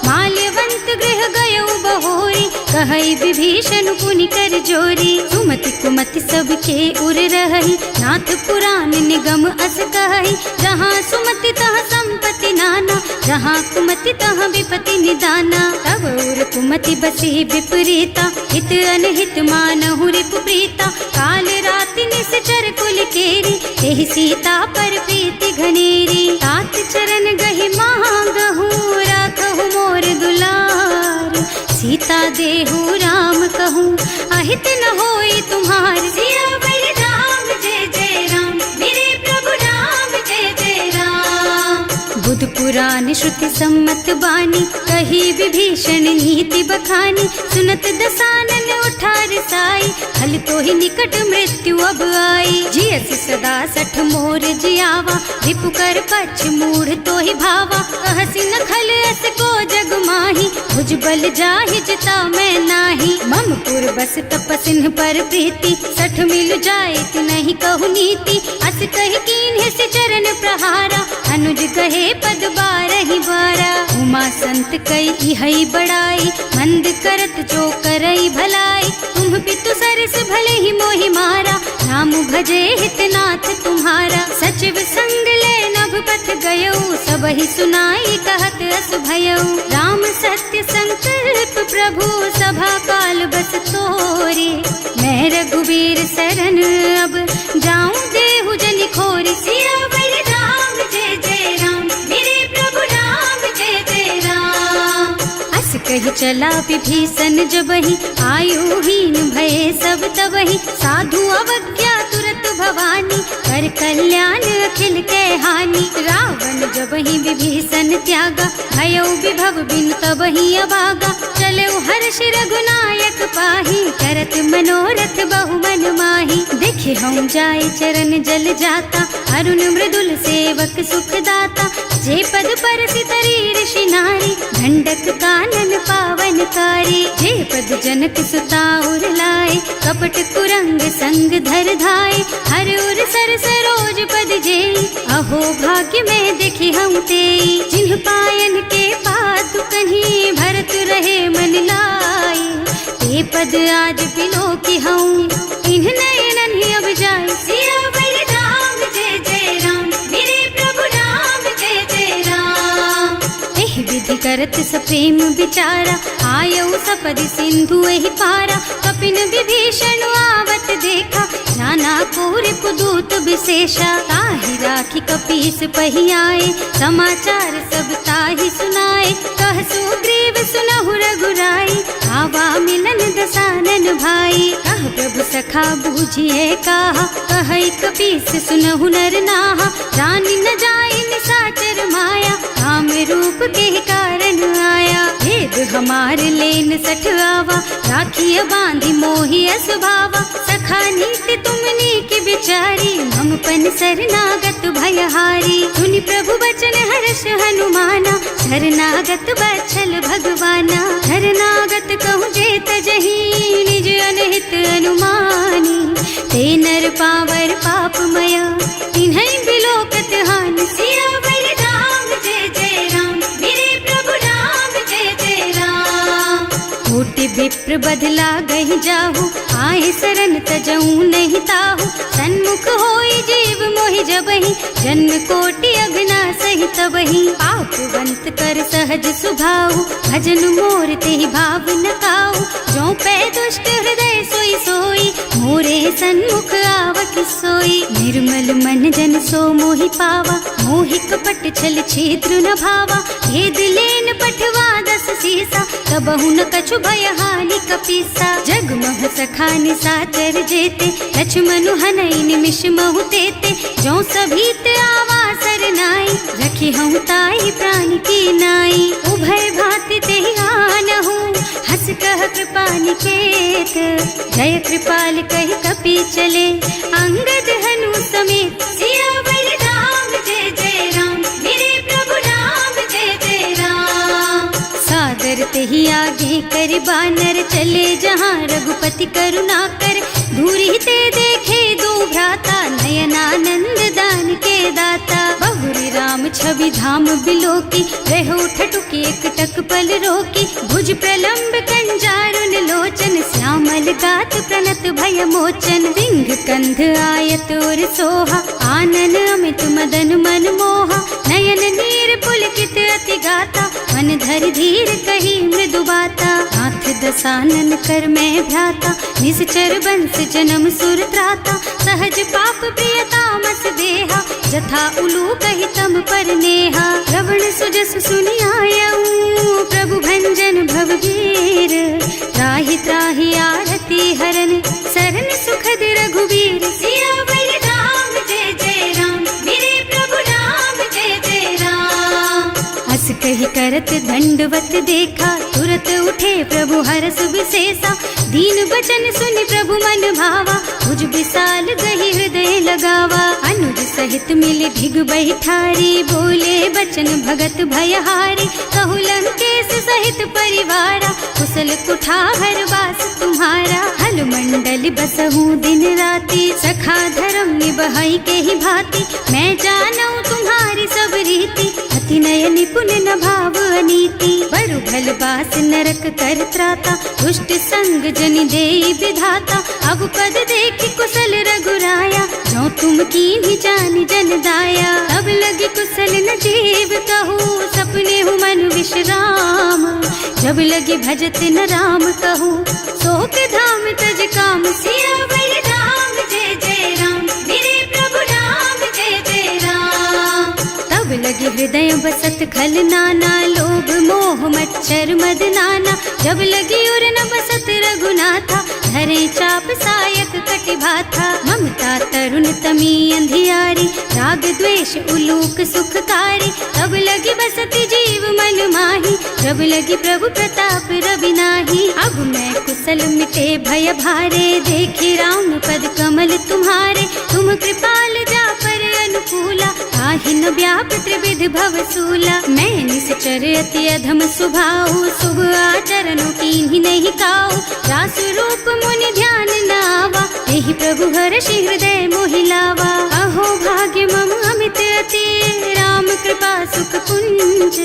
माल्यवंत गृह गयो बहोरी कहई विभीषण पुनि कर जोरी। सुमति कुमति सुरति सबके उर रही, नाथ पुराण निगम अस कही। जहाँ सुमति तहाँ संपत्ति नाना, जहाँ कुमति तहाँ विपत्ति निदाना। तब उर कुमति बसी विपरीता, हित अनहित मानहु रिपु प्रीता। काल राति निश्चर कुल केरी, तेहि सीता पर प्रीति घनेरी। तात चरण गहि मांगहु, राखहु मोर दुलार। सीता देहु राम कहूँ, अहित न होई तुम्हार। सियावर राम जय जय राम, मेरे प्रभु राम जय जय राम। बुध पुराण श्रुति सम्मत बानी, कही विभीषण नीति बखानी। सुनत दसानन उठा रसाई, हल तो ही निकट मृत्यु अब आई। जियसि सदा सठ मोर जियावा, रिपु कर पक्ष मूढ़ तो ही भावा। कहसि न खल अस को जग माही, भुज बल जाहि जिता मैं नाही। मम पुर बस तपसिन पर प्रीति, सठ मिल जाए नहीं कहु नीति। अस कहि कीन्ह से चरण प्रहारा, अनुज कहे पद बारहि बारा। उमा संत कई इहै बड़ाई, मंद करत जो करई भलाई। तुम पितु सरस भले ही मोहि मारा, नाम भजे हितनाथ तुम्हारा। सचिव संग ले नभ पथ गयो, सबहि सुनाई कहत अस भयो। राम सत्य संकल्प प्रभु, सभा काल बस तोरे। मैं रघुवीर शरण अब, जाऊं देहु जनि खोरी। सियावर राम जय जय राम, मेरे प्रभु राम जय जय राम। अस कहि चला विभीषण जबहि, आयुहीन भये सब तबहि। साधु अवज्ञा तुरत भवानी, कर कल्याण अखिल के हानि। रावण जबहि विभीषण त्यागा, भयो विभव बिनु तबहि अभागा। चलो हर्ष रघुनायक पाहि, करत मनोरथ बहु मन माहि। देखे हम जाय चरण जल जाता, अरुण मृदुल सेवक सुख दाता। जे पद परसि तरी ऋषि नारी, ढंडक कानन पावनकारी। जे पद जनक सुता उर लाए, कपट कुरंग संग धर धाय। हर उर सर सरोज पद जेई, अहो भाग्य में देखी हम तेई। जिन्ह पायन के पादु कन्ही, भरत रहे मन लाई। ते पद आज बिलो की हूँ, इन्ह नयनन ही अब जाए। सियावर राम जय जय राम, मेरे प्रभु राम जय जय राम। एह विधि करत सप्रेम विचारा, आयऊ सपदि सिंधु एहि पारा। कपिन विभीषण आवत देखा, जाना पूरे पुदूत विशेषा। ताहि राखी कपीस पहि आए, समाचार सब ताहि सुनाए। कह सुग्रीव सुनहु रघुराई, आवा मिलन दसानन भाई। कह प्रभु सखा बूझिए कहा, कहै कपीस सुनहु नर नाहा। जानि न जाय निशाचर माया, काम रूप के कारण आया। भेद हमार लेन सठ आवा, राखिय बांधि मोहि स्वभावा। सखा नीति तुमनी की बिचारी, हम पन शरणागत भयहारी। सुनि प्रभु बचन हर्ष हनुमाना, शरणागत बछल भगवाना। शरणागत कहूँ जेत जही, निज अनहित अनुमानी। ते नर पावर पापमया, तिन्है बिलोकत हानि। सियावर राम जय जय राम, मेरे प्रभु राम जय जय राम। कोटि विप्र बदला गहि जाहु, आए शरण तजऊ नहीं ताहु। सन्मुख होई जीव मोहि जबहि, जन्म कोटि अघना सहि तबहि। पापवंत कर सहज सुभाऊ, भजन मोर तेहि भाव न काऊ। जो पै दुष्ट हृदय सोई सोई, मोरे सन्मुख आवक सोई। निर्मल मन जन सो मोहि पावा, मोहि कपट छल छिद्र न भावा। भेद लेन पठवा दस सीसा, तबहु न कछु भय हानि कपीसा। जग मह सखा निशाचर जेते, लक्ष्मनु हनई निमिष महु तेते। जो सभीत आवा सरनाई, रखी हूँ ताई प्राण की नाई। उभय भांति तेहि आनहु, हस कह कृपा निकेत। जय कृपाल कहि कपि चले, अंगद हनु समेत। सियावर राम जय जय राम, मेरे प्रभु राम जय जय राम। सादर तेहि आगे कर बानर, चले जहाँ रघुपति करुणा कर। दूरी ते देखे दो भ्राता, नयनानंद दान के दाता। बहुरी राम छ छवि धाम बिलोकी, रहो ठटुकी एक टक पल रोकी। भुज प्रलंब कंजारुन लोचन, श्यामल गात प्रणत भय मोचन। विंग कंध आयत और सोहा, आनन अमित मदन मन मोहा। नयन नीर पुलकित अति गाता, मन धर धीर कही मृदु बाता। नाथ दसानन कर मैं भ्राता, निश्चर बंस जन्म सुर त्राता। सहज पाप प्रिय तामस देहा, जथा उलू कही तम पर नेहा। श्रवण सुजस सुनि आयऊ, प्रभु भंजन भवभीर। त्राहि त्राहि आरती हरन, सरन सुखद रघुबीर। सियावर राम जय जय राम, मेरे प्रभु राम जय जय राम। हस कही करत दंडवत देखा, तुरत उठे प्रभु हरस विशेषा। दीन बचन सुनि प्रभु मन भावा, भुज विशाल गही हृदय लगावा। अनुज सहित मिल ढिग बैठारी, बोले बचन भगत भयहारी। कहु लंकेश सहित परिवारा, कुशल कुठार वास तुम्हारा। हल मंडल बसहु दिन राति, सखा धर्म निबहाई के ही भांति। मैं जानऊ तुम्हारी सब रीति, अति नय निपुण न भाव अनीति। बरु भल बास नरक कर त्राता, दुष्ट संग जनि देई विधाता। अब पद देखि कुशल रघुराया, जो तुम कीन्ही जानि जन दाया। अब लगी कुशल न जीव कहू, सपने हूँ मन विश्राम। जब लगी भजत न राम कहू, शोक धाम तज काम। सियावर राम जय जय राम, मेरे प्रभु राम जय जय राम। तब लगी हृदय बसत खल नाना, लोभ मोह मच्छर मद नाना। जब लगी उर न बसत रघुनाथा, धरे चाप सायक कटिभाथा। ममता तरुण तमी अंधियारी, राग द्वेष उलूक सुखकारी। तब लगी बसती जीव मन माही, जब लगी प्रभु प्रताप रवि नाही। अब मैं कुशल मिटे भय भारे, देखी राम पद कमल तुम्हारे। तुम कृपाल जा पर अनुकूला, ताहि न व्याप त्रिविध भव सूला। मैं निश्चर अति अधम स्वभाव, शुभ आचरणों कीन्ही नहीं काऊ। रासु रूप मुनि ध्यान न आवा, एहि प्रभु हर्षि हृदय मोहि लावा। अहो भाग्य मम अमित अति, राम कृपा सुख पुंज।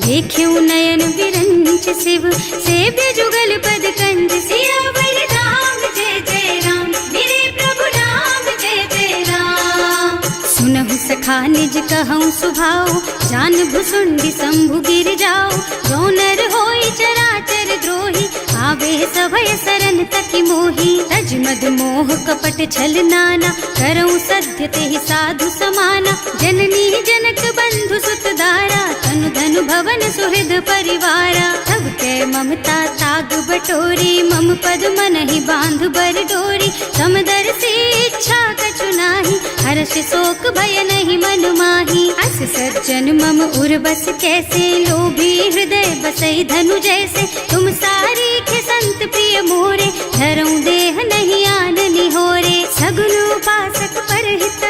देख्यऊ नयन विरंच शिव, सेव्य जुगल पद कंज। सियावर राम जय जय राम, मेरे प्रभु राम जय जय राम। सुनहु सखा निज कहऊँ सुभाऊ, जान भुसुंडी शंभु गिर जाओ। जो नर होई चराचर द्रोही, आवे सभय सरन तकी मोही। तज मद मोह कपट छल नाना, करऊँ सत्य तेहि साधु समाना। जननी जनक बंधु सुत दारा, तनु धनु भवन सुहृद परिवारा। तब कै ममता ताग बटोरी, मम पद मन ही बांध बर डोरी। समदर्शी इच्छा कछु नाही, हर्ष शोक भय नहीं मन माही। अस सज्जन मम उर बस कैसे, लोभी हृदय बसई धनु जैसे। तुम सारी के संत प्रिय मोरे, धरऊँ देह नहीं आन निहोरे। सगुन उपासक परहित,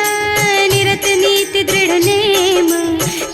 निरत नीति दृढ़ नेम।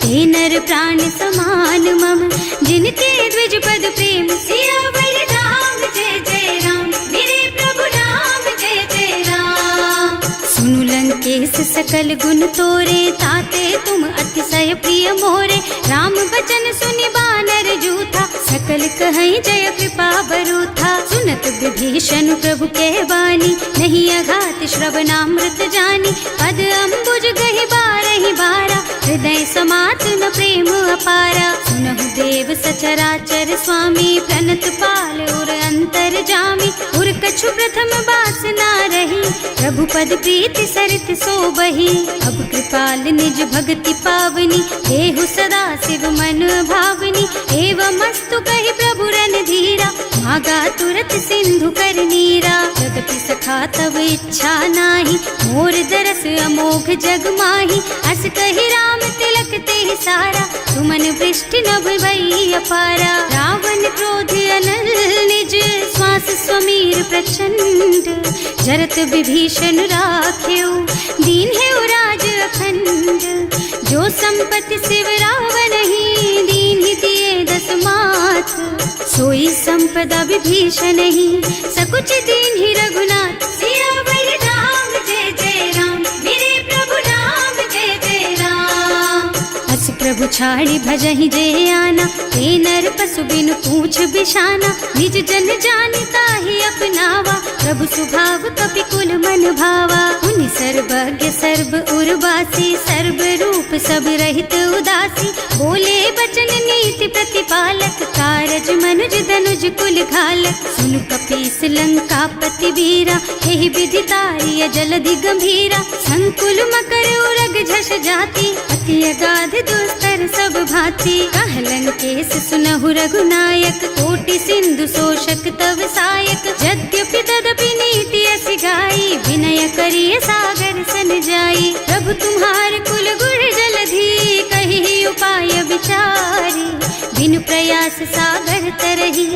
ते नर प्राण समान मम, जिनके द्विज पद प्रेम। सियावर राम जय जय राम, मेरे प्रभु राम जय जय राम। सुनु लंकेश सकल गुण तोरे, ताते तुम अतिशय प्रिय मोरे। राम बचन सुनि बानर जूथा, सकल कहई जय कृपा बरूथा। सुनत विभीषण प्रभु के बानी, नहीं अघात श्रवणामृत जानी। पद अम्बुज गहि बारहि बारा, हृदय समात न प्रेम अपारा। सुनहु देव सचराचर स्वामी, प्रणत पाल उर अंतर जामी। उर कछु प्रथम बास ना रही, प्रभु पद प्रीति सरित सो बही। अब कृपाल निज भक्ति पावनी, देहु सदा शिव मन भावनी। एवं मस्तु कहि प्रभु रन धीरा, मागा तुरत सिंधु कर नीरा। जगति सखा तब इच्छा नाही, मोर दरस अमोघ जग माही। अस कहि राम तिलक तेहि सारा, सुमन वृष्टि नभ भई अपारा। रावण क्रोध अनल निज, श्वास स्वमीर प्रचंड। जरत विभीषण राख्यो, दीन है राज अखंड। जो संपत्ति शिव रावण ही, दीन ही दिए दस माथ। सोई संपदा विभीषण ही, सकुच दीन ही रघुनाथ। सियावर राम जय जय राम, मेरे प्रभु राम जय जय राम। अस छाड़ी भजहि जे आना, हे नर पशु बिनु पूछ बिशाना, निज जन जानता ही अपनावा, प्रभु स्वभाव कपि कुल मन भावा। उनि सर्वज्ञ सर्व उर्वासी, सर्व रूप सब रहित उदासी, बोले बचन नीति प्रतिपालक, कारज मनुज धनुज कुल घालक। सुनु कपीस लंका पति वीरा, एहि विधि तारिय जलधि गंभीरा, संकुल मकर उरग झष जाति, अति अगाध दुस्तर सब भांति। कहलन केस सुनहु रघुनायक, कोटि सिंधु शोषक तव सायक, यद्यपि तदपि नीति अस गाई, विनय करिय सागर सन जाई। प्रभु तुम्हार कुल गुण जलधि, कहि उपाय विचारी, बिनु प्रयास सागर तरही,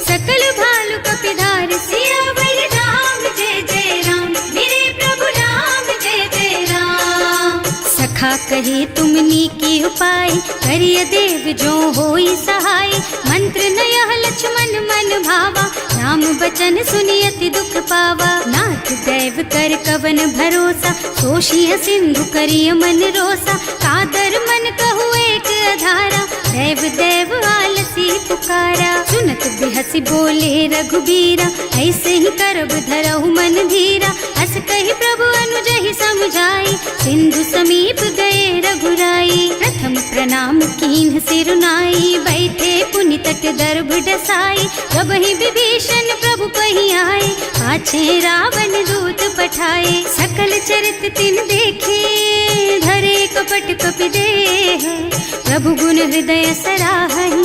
सकल भालु कपिधार। सियावर राम जय जय राम, मेरे प्रभु राम जय जय राम। सखा कहे तुमनी की उपाय, करिय देव जो होई सहाय। मंत्र नयह लक्ष्मण मन भावा, राम बचन सुनि अति दुख पावा। नाथ दैव कर कवन भरोसा, सोषिय सिंधु करिय मन रोसा। कादर मन कहु एक अधारा, देव देव आलसी पुकारा। सुनत बिहसी बोले रघुबीरा, ऐसे ही करब धरहु मन धीरा। अस कहि प्रभु अनुजहि समझाई, सिंधु समीप गए रघुराई। प्रथम प्रणाम कीन्ह सिर नाई, बैठे पुनि तट दर्भ डसाई। कबहि विभीषण प्रभु कहि आए, पाछे रावण दूत पठाए। सकल चरित तिन देखे, धरे कपट कपि देह। प्रभु गुण हृदय सराहहि,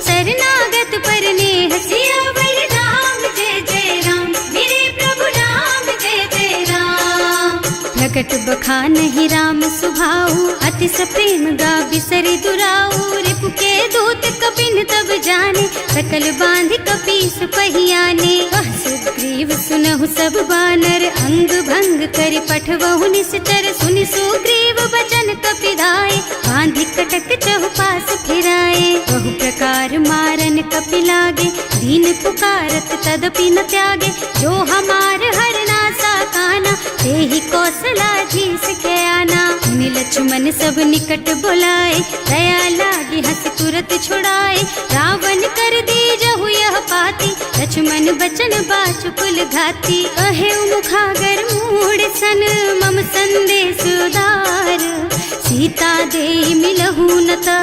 शरणागत पर नेह। सियावर राम जय जय राम, मेरे प्रभु राम जय जय राम। प्रकट बखानहि राम सुभाऊ, अति सप्रेम गा बिसरि दुराऊ। रिपु के दूत कपिन तब जाने, सकल बांध कपीस पहियाने। कह सुग्रीव सुनहु सब बानर, अंग भंग करि पठवहु निश्चर। सुनि सुग्रीव बचन कपिधाय, बांधि कटक चहुपास फिराए। बहु प्रकार मारन कपि लागे, दीन पुकारत तदपि न त्यागे। जो हमार हरना साकाना, तेहि कौशलाधीश के आना। मुनि लक्ष्मण सब निकट बुलाए, दया लागी हंस तुरत छुड़ाए। रावण कर दीजहु यह पाती, लक्ष्मण बचन बाचु कुल घाती। कहे मुखागर मूढ़ सन, मम संदेश उदार। सीता दे मिलहु न ता,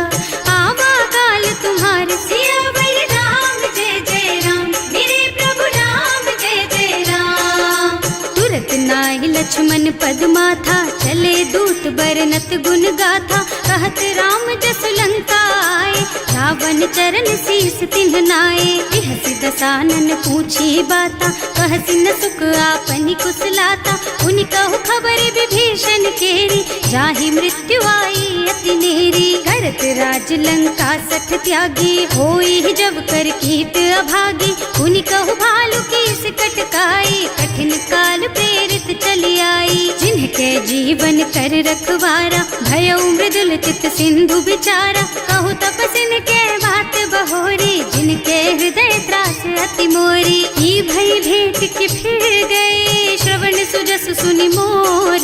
आवा काल तुम्हार। सियावर राम जय जय राम, मेरे प्रभु राम जय जय राम। तुरत नाहि लक्ष्मण पद माथा, चले दूत बरनत गुण गाथा। कहत राम जस लंका आए, रावण चरण शीस तिन्ह नाए। बिहसि दसानन पूछी बाता, कहसि न सुख आपनि कुशलाता। उनि कहु खबर विभीषण केरी, जाहि मृत्यु आई अति नेरी। करत राज लंका सठ त्यागी, होई जब कर कीट अभागी। उनि कहु भालु कीस कटकाई, कठिन काल प्रेरित चली आई। जिनके जीवन कर रखवारा, भयउ मृदुल चित सिंधु बिचारा। कहु तपसिन के बात बहोरी, जिनके हृदय त्रास अति मोरी। ई भई भेंट के फिर गए, श्रवण सुजस सुनि मोर।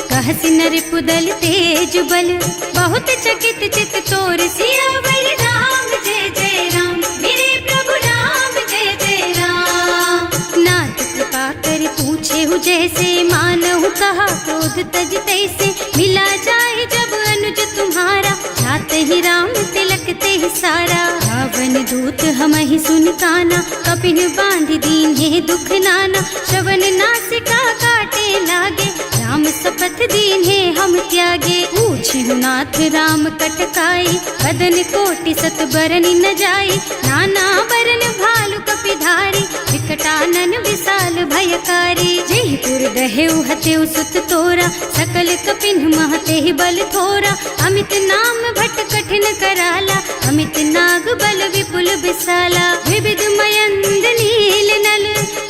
कहसि नर पुदल तेज बल, बहुत चकित चित तोर। सियावर राम जय जय राम, मेरे प्रभु राम जय जय राम। नाथ कृपा कर पूछे हु जैसे, मानहु कहा क्रोध तज तैसे। मिला जाए जब अनुज तुम्हारा, जात ही राम तिलक ते सारा। रावण दूत हमहि सुन काना, कपिन बांध दीन्हे दुख नाना। श्रवण नासिका काटे लागे, राम शपथ दीन्हे हम त्यागे। पूछिहु नाथ राम कटकाई, बदन कोटि सत बरनि न जाई। नाना बरन भालु कपिधारी, विकटानन विशाल भयकारी। जेहि पुर दहेउ हतेउ सुत तोरा, सकल कपिन महते बल थोरा। अमित नाम भट कठिन कराला, अमित नाग बल विपुल विशाला। विविध मयंद नील नल,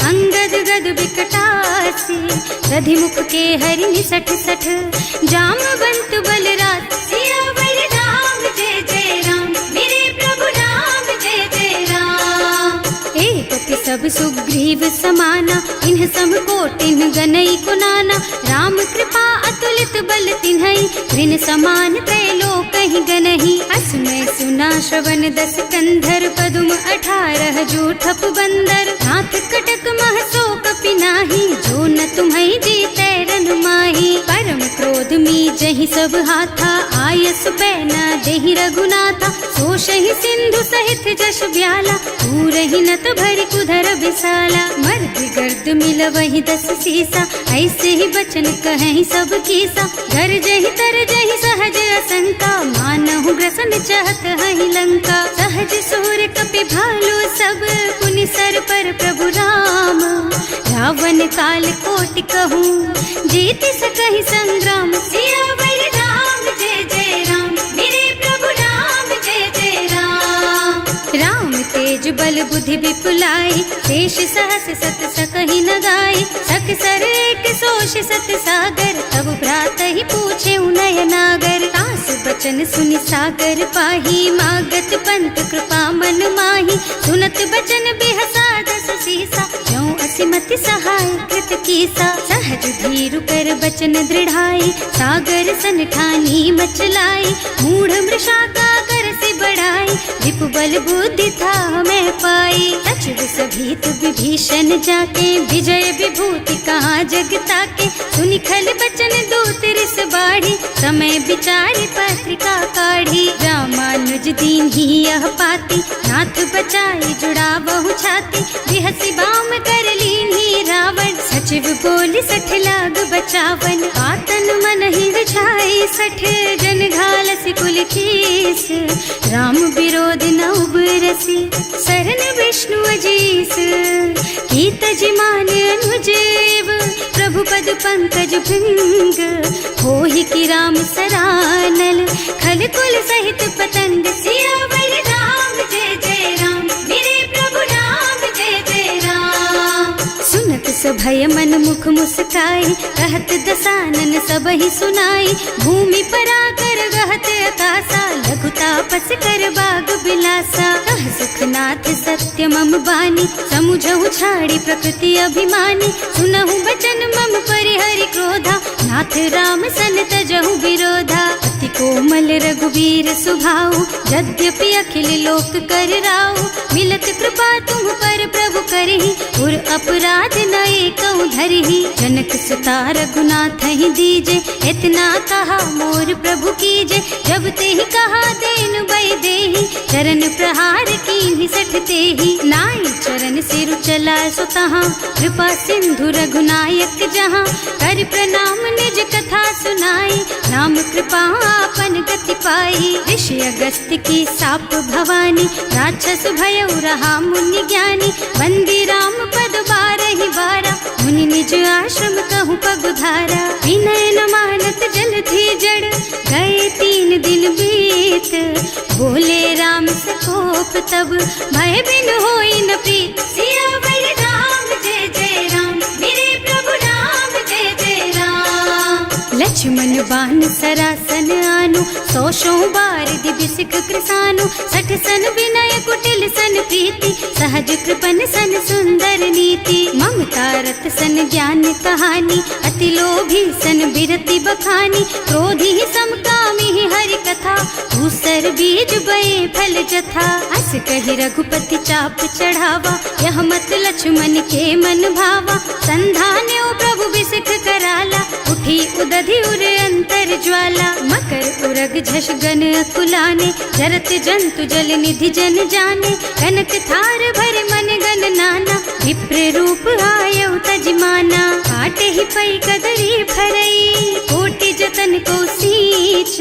अंगद गद विकटासी। दधिमुख के हरि निसठ सठ, जामवंत बलराज। सियावर राम जय जय राम, मेरे प्रभु राम जय जय राम। एक सब सुग्रीव समाना, इन्ह सम कोटिन गनई कुनाना। राम कृपा अतुलित बल तिन्हई, ऋण समान त्रैलोक कहीं गनही। असमय सुना श्रवण 10 कंधर, पदुम 18 जूठप बंदर। नाथ कटक महसो कपि नाही, जो न तुम्है जीतै रन माही। परम क्रोध मी जहि सब हाथा, आयस पैना देहि रघुनाथा। सोषहि सिंधु सहित जश ब्याला, पूरहि नत भरि कुधर बिसाला। मर्द गर्द मिल वही 10 सीसा, ऐसे ही बचन कहीं सब कीसा। घर जहि तर जहि सहज असंका, मानहु ग्रसन चाहत हहि लंका। सहज सूर कपि भालु सब, पुनि सर पर प्रभु राम। रावण काल कोटि कहूँ, जीत सकहि संग्राम। सियावर राम जय जय राम, मेरे प्रभु राम जय जय राम। राम तेज बल बुद्धि विपुलाई, शेष सहस सत सकहि न गाई। सकसर एक सोष सत सागर, तब भ्रात ही पूछे उनय नागर। तास बचन सुनि सागर पाही, मागत पंत कृपा मन माही। सुनत बचन बिहसा 10 सीसा, ज्यों असिमति सहाय कृत कीसा। सहज धीरु कर बचन दृढ़ाई, सागर सन ठानी मचलाई। मूढ़ मृषा का कर से बढ़ाई, विपु बल बुद्धि था मैं पाई। सचिव सभीत विभीषण जाके, विजय विभूति कहाँ जग ताके। सुनि खल बचन दूत रिस बाढ़ी, समय विचारि पत्रिका काढ़ी। रामानुज दीन ही यह पाती, नाथ बचाई जुड़ा बहु छाती। बिहसी बाम कर लीन्ही रावण, सचिव बोली 60 लाग बचावन। आतन मन ही रिझाई 60, जन घालसी कुल कीस। राम विरोध न उबरसी, शरण विष्णु अजीस। कीत जिमान अनुजेव, प्रभु पद पंकज भृंग। होहि की राम सरानल, खल कुल सहित पतंग। सियावर राम जय जय राम, मेरे प्रभु राम जय जय राम। सुनत सभय मन मुख मुस्काई, कहत दसानन सबहि सुनाई। भूमि पराकर गहत अकासा, लघु तापस कर बाग बिलासा। कह सुखनाथ सत्य मम बानी, समुझहु छाड़ी प्रकृति अभिमानी। सुनहु बचन मम परिहरि क्रोधा, नाथ राम सन तजहु विरोधा। अति कोमल रघुवीर सुभाऊ, यद्यपि अखिल लोक कर राऊ। मिलत कृपा तुम पर प्रभु करहि, उर अपराध न एकौ धरहि। जनक सुता रघुनाथ ही दीजे, इतना कहा मोर प्रभु कीजे। जब ते ही कहा देन बय देहि, चरण प्रहार कीन्हि 60 तेहि। नाई चरण सिरु चला सो तहाँ, कृपा सिंधु रघुनायक जहाँ। कर प्रणाम निज कथा सुनाई, राम कृपा आपन गति पाई। ऋषि अगस्त्य की साप भवानी, राक्षस भयउ रहा मुनि ज्ञानी। बंदी राम पद 12 बारा, मुनि निज आश्रम कहूँ पगुधारा। विनय न मानत जल थी जड़, गए 3 दिन बीत। बोले राम सकोप तब, भय बिन होई न प्रीत। सियावर राम जय जय राम, मेरे प्रभु राम जय जय राम। लक्ष्मण बान सरासन आनु, 100 बार दिव्य सिख कृसानु। 60 सन विनय कुटिल सन प्रीति, सहज कृपन सन सुंदर नीति। ममता रत सन ज्ञान कहानी, अति लोभी सन बिरति बखानी। क्रोधी समकामी हरि कथा, दूसर बीज बये फल जथा। अस कहि रघुपति चाप चढ़ावा, यह मत लक्ष्मण के मन भावा। संधान्यो प्रभु बिसिख कराला, उठी उदधि उर अंतर ज्वाला। मकर उरग झष गन अकुलाने, जरत जंतु जल निधि जन जाने। कनक थार भर मन गन नाना, विप्र रूप आयउ तजमाना। काटे ही पई कदरी फरई, कोटि जतन को सींच।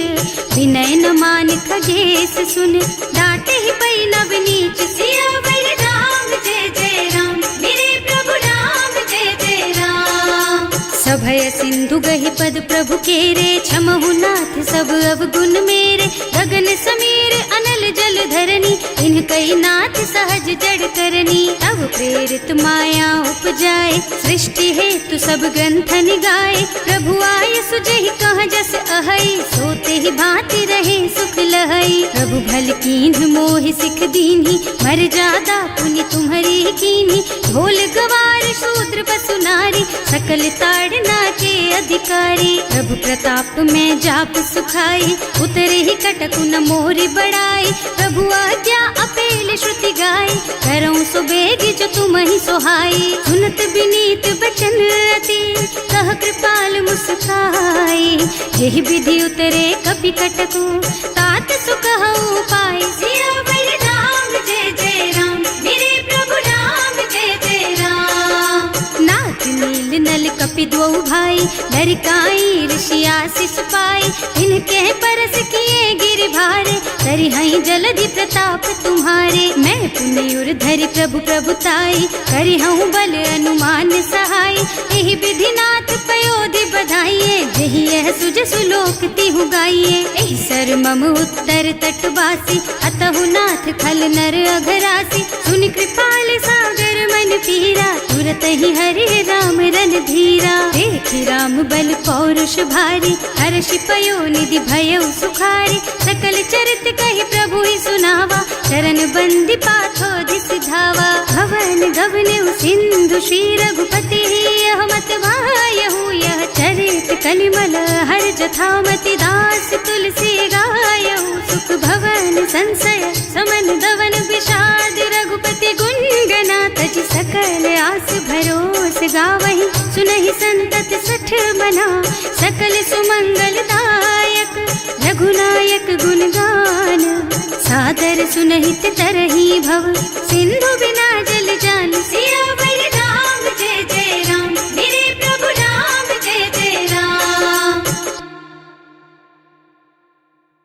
विनय न मान खगेश सुन, डांटे ही पई नव नीच। सियावर राम जय जय राम, मेरे प्रभु राम जय जय राम। सभय सिंधु गहि पद प्रभु केरे, क्षमहु नाथ सब अवगुण मेरे। गगन समीर अनल जल जल धरनी, इन कई नाथ सहज जड़ करनी। तब प्रेरित माया उपजाए, सृष्टि हेतु सब ग्रंथन गाए। प्रभु आय सुजहि कह जस अहै, सोते ही भांति रहे सुख लहै। प्रभु भल कीन्ह मोहि सिख दीन्ही, मर जादा पुनि तुम्हरी कीन्ही। भोल गवार शूद्र पशु नारी, सकल ताड़ना के अधिकारी। प्रभु प्रताप में जाप सुखाई, उतरे ही कटकु न मोरि बड़ाई। प्रभु आज्ञा अपेल श्रुति गाई, करऊं सो बेग जो तुम ही सोहाई। सुनत विनीत बचन अति, कह कृपाल मुस्काई। यही विधि उतरे कपि कटकु, तात सुख हऊ पाई। सियावर राम जय जय राम, मेरे प्रभु राम जय जय राम। नाथ नील नल कपि द्वौ भाई, लरिकाई ऋषि आशीष पाई। इनके परस किए गिर भारे, तरि हई जलधि प्रताप तुम्हारे। मैं पुण्य उर धरि प्रभु प्रभुताई, करि हूँ बल अनुमान सहाय। यही विधि नाथ पयोधि बधाइए, जही यह सुज सुलोक तिहु गाइए। एहि सर मम उत्तर तटवासी, अतहु नाथ खल नर अघरासी। सुनि कृपाल सागर मन पीरा, तुरत ही हरि राम रन धीरा। देखि राम बल पौरुष भारी, हर्षि पयो निधि भयो सुखारी। सकल चरित कहि प्रभु ही सुनावा, चरण बंदी पाथो सिधावा। भवन गवने सिंधु श्री रघुपति, यह मत वायहु यह चरित कलिमल हर जथामति। दास तुलसी गायहु, सुख भवन संशय समन दवन विषाद। रघुपति गुण गना तज सकल आस भरोस गावहि। सुनहि संतत सठ मना, सकल सुमंगल दायक। रघुनायक गुण गान, सादर सुनहित तरहि भव। सिंधु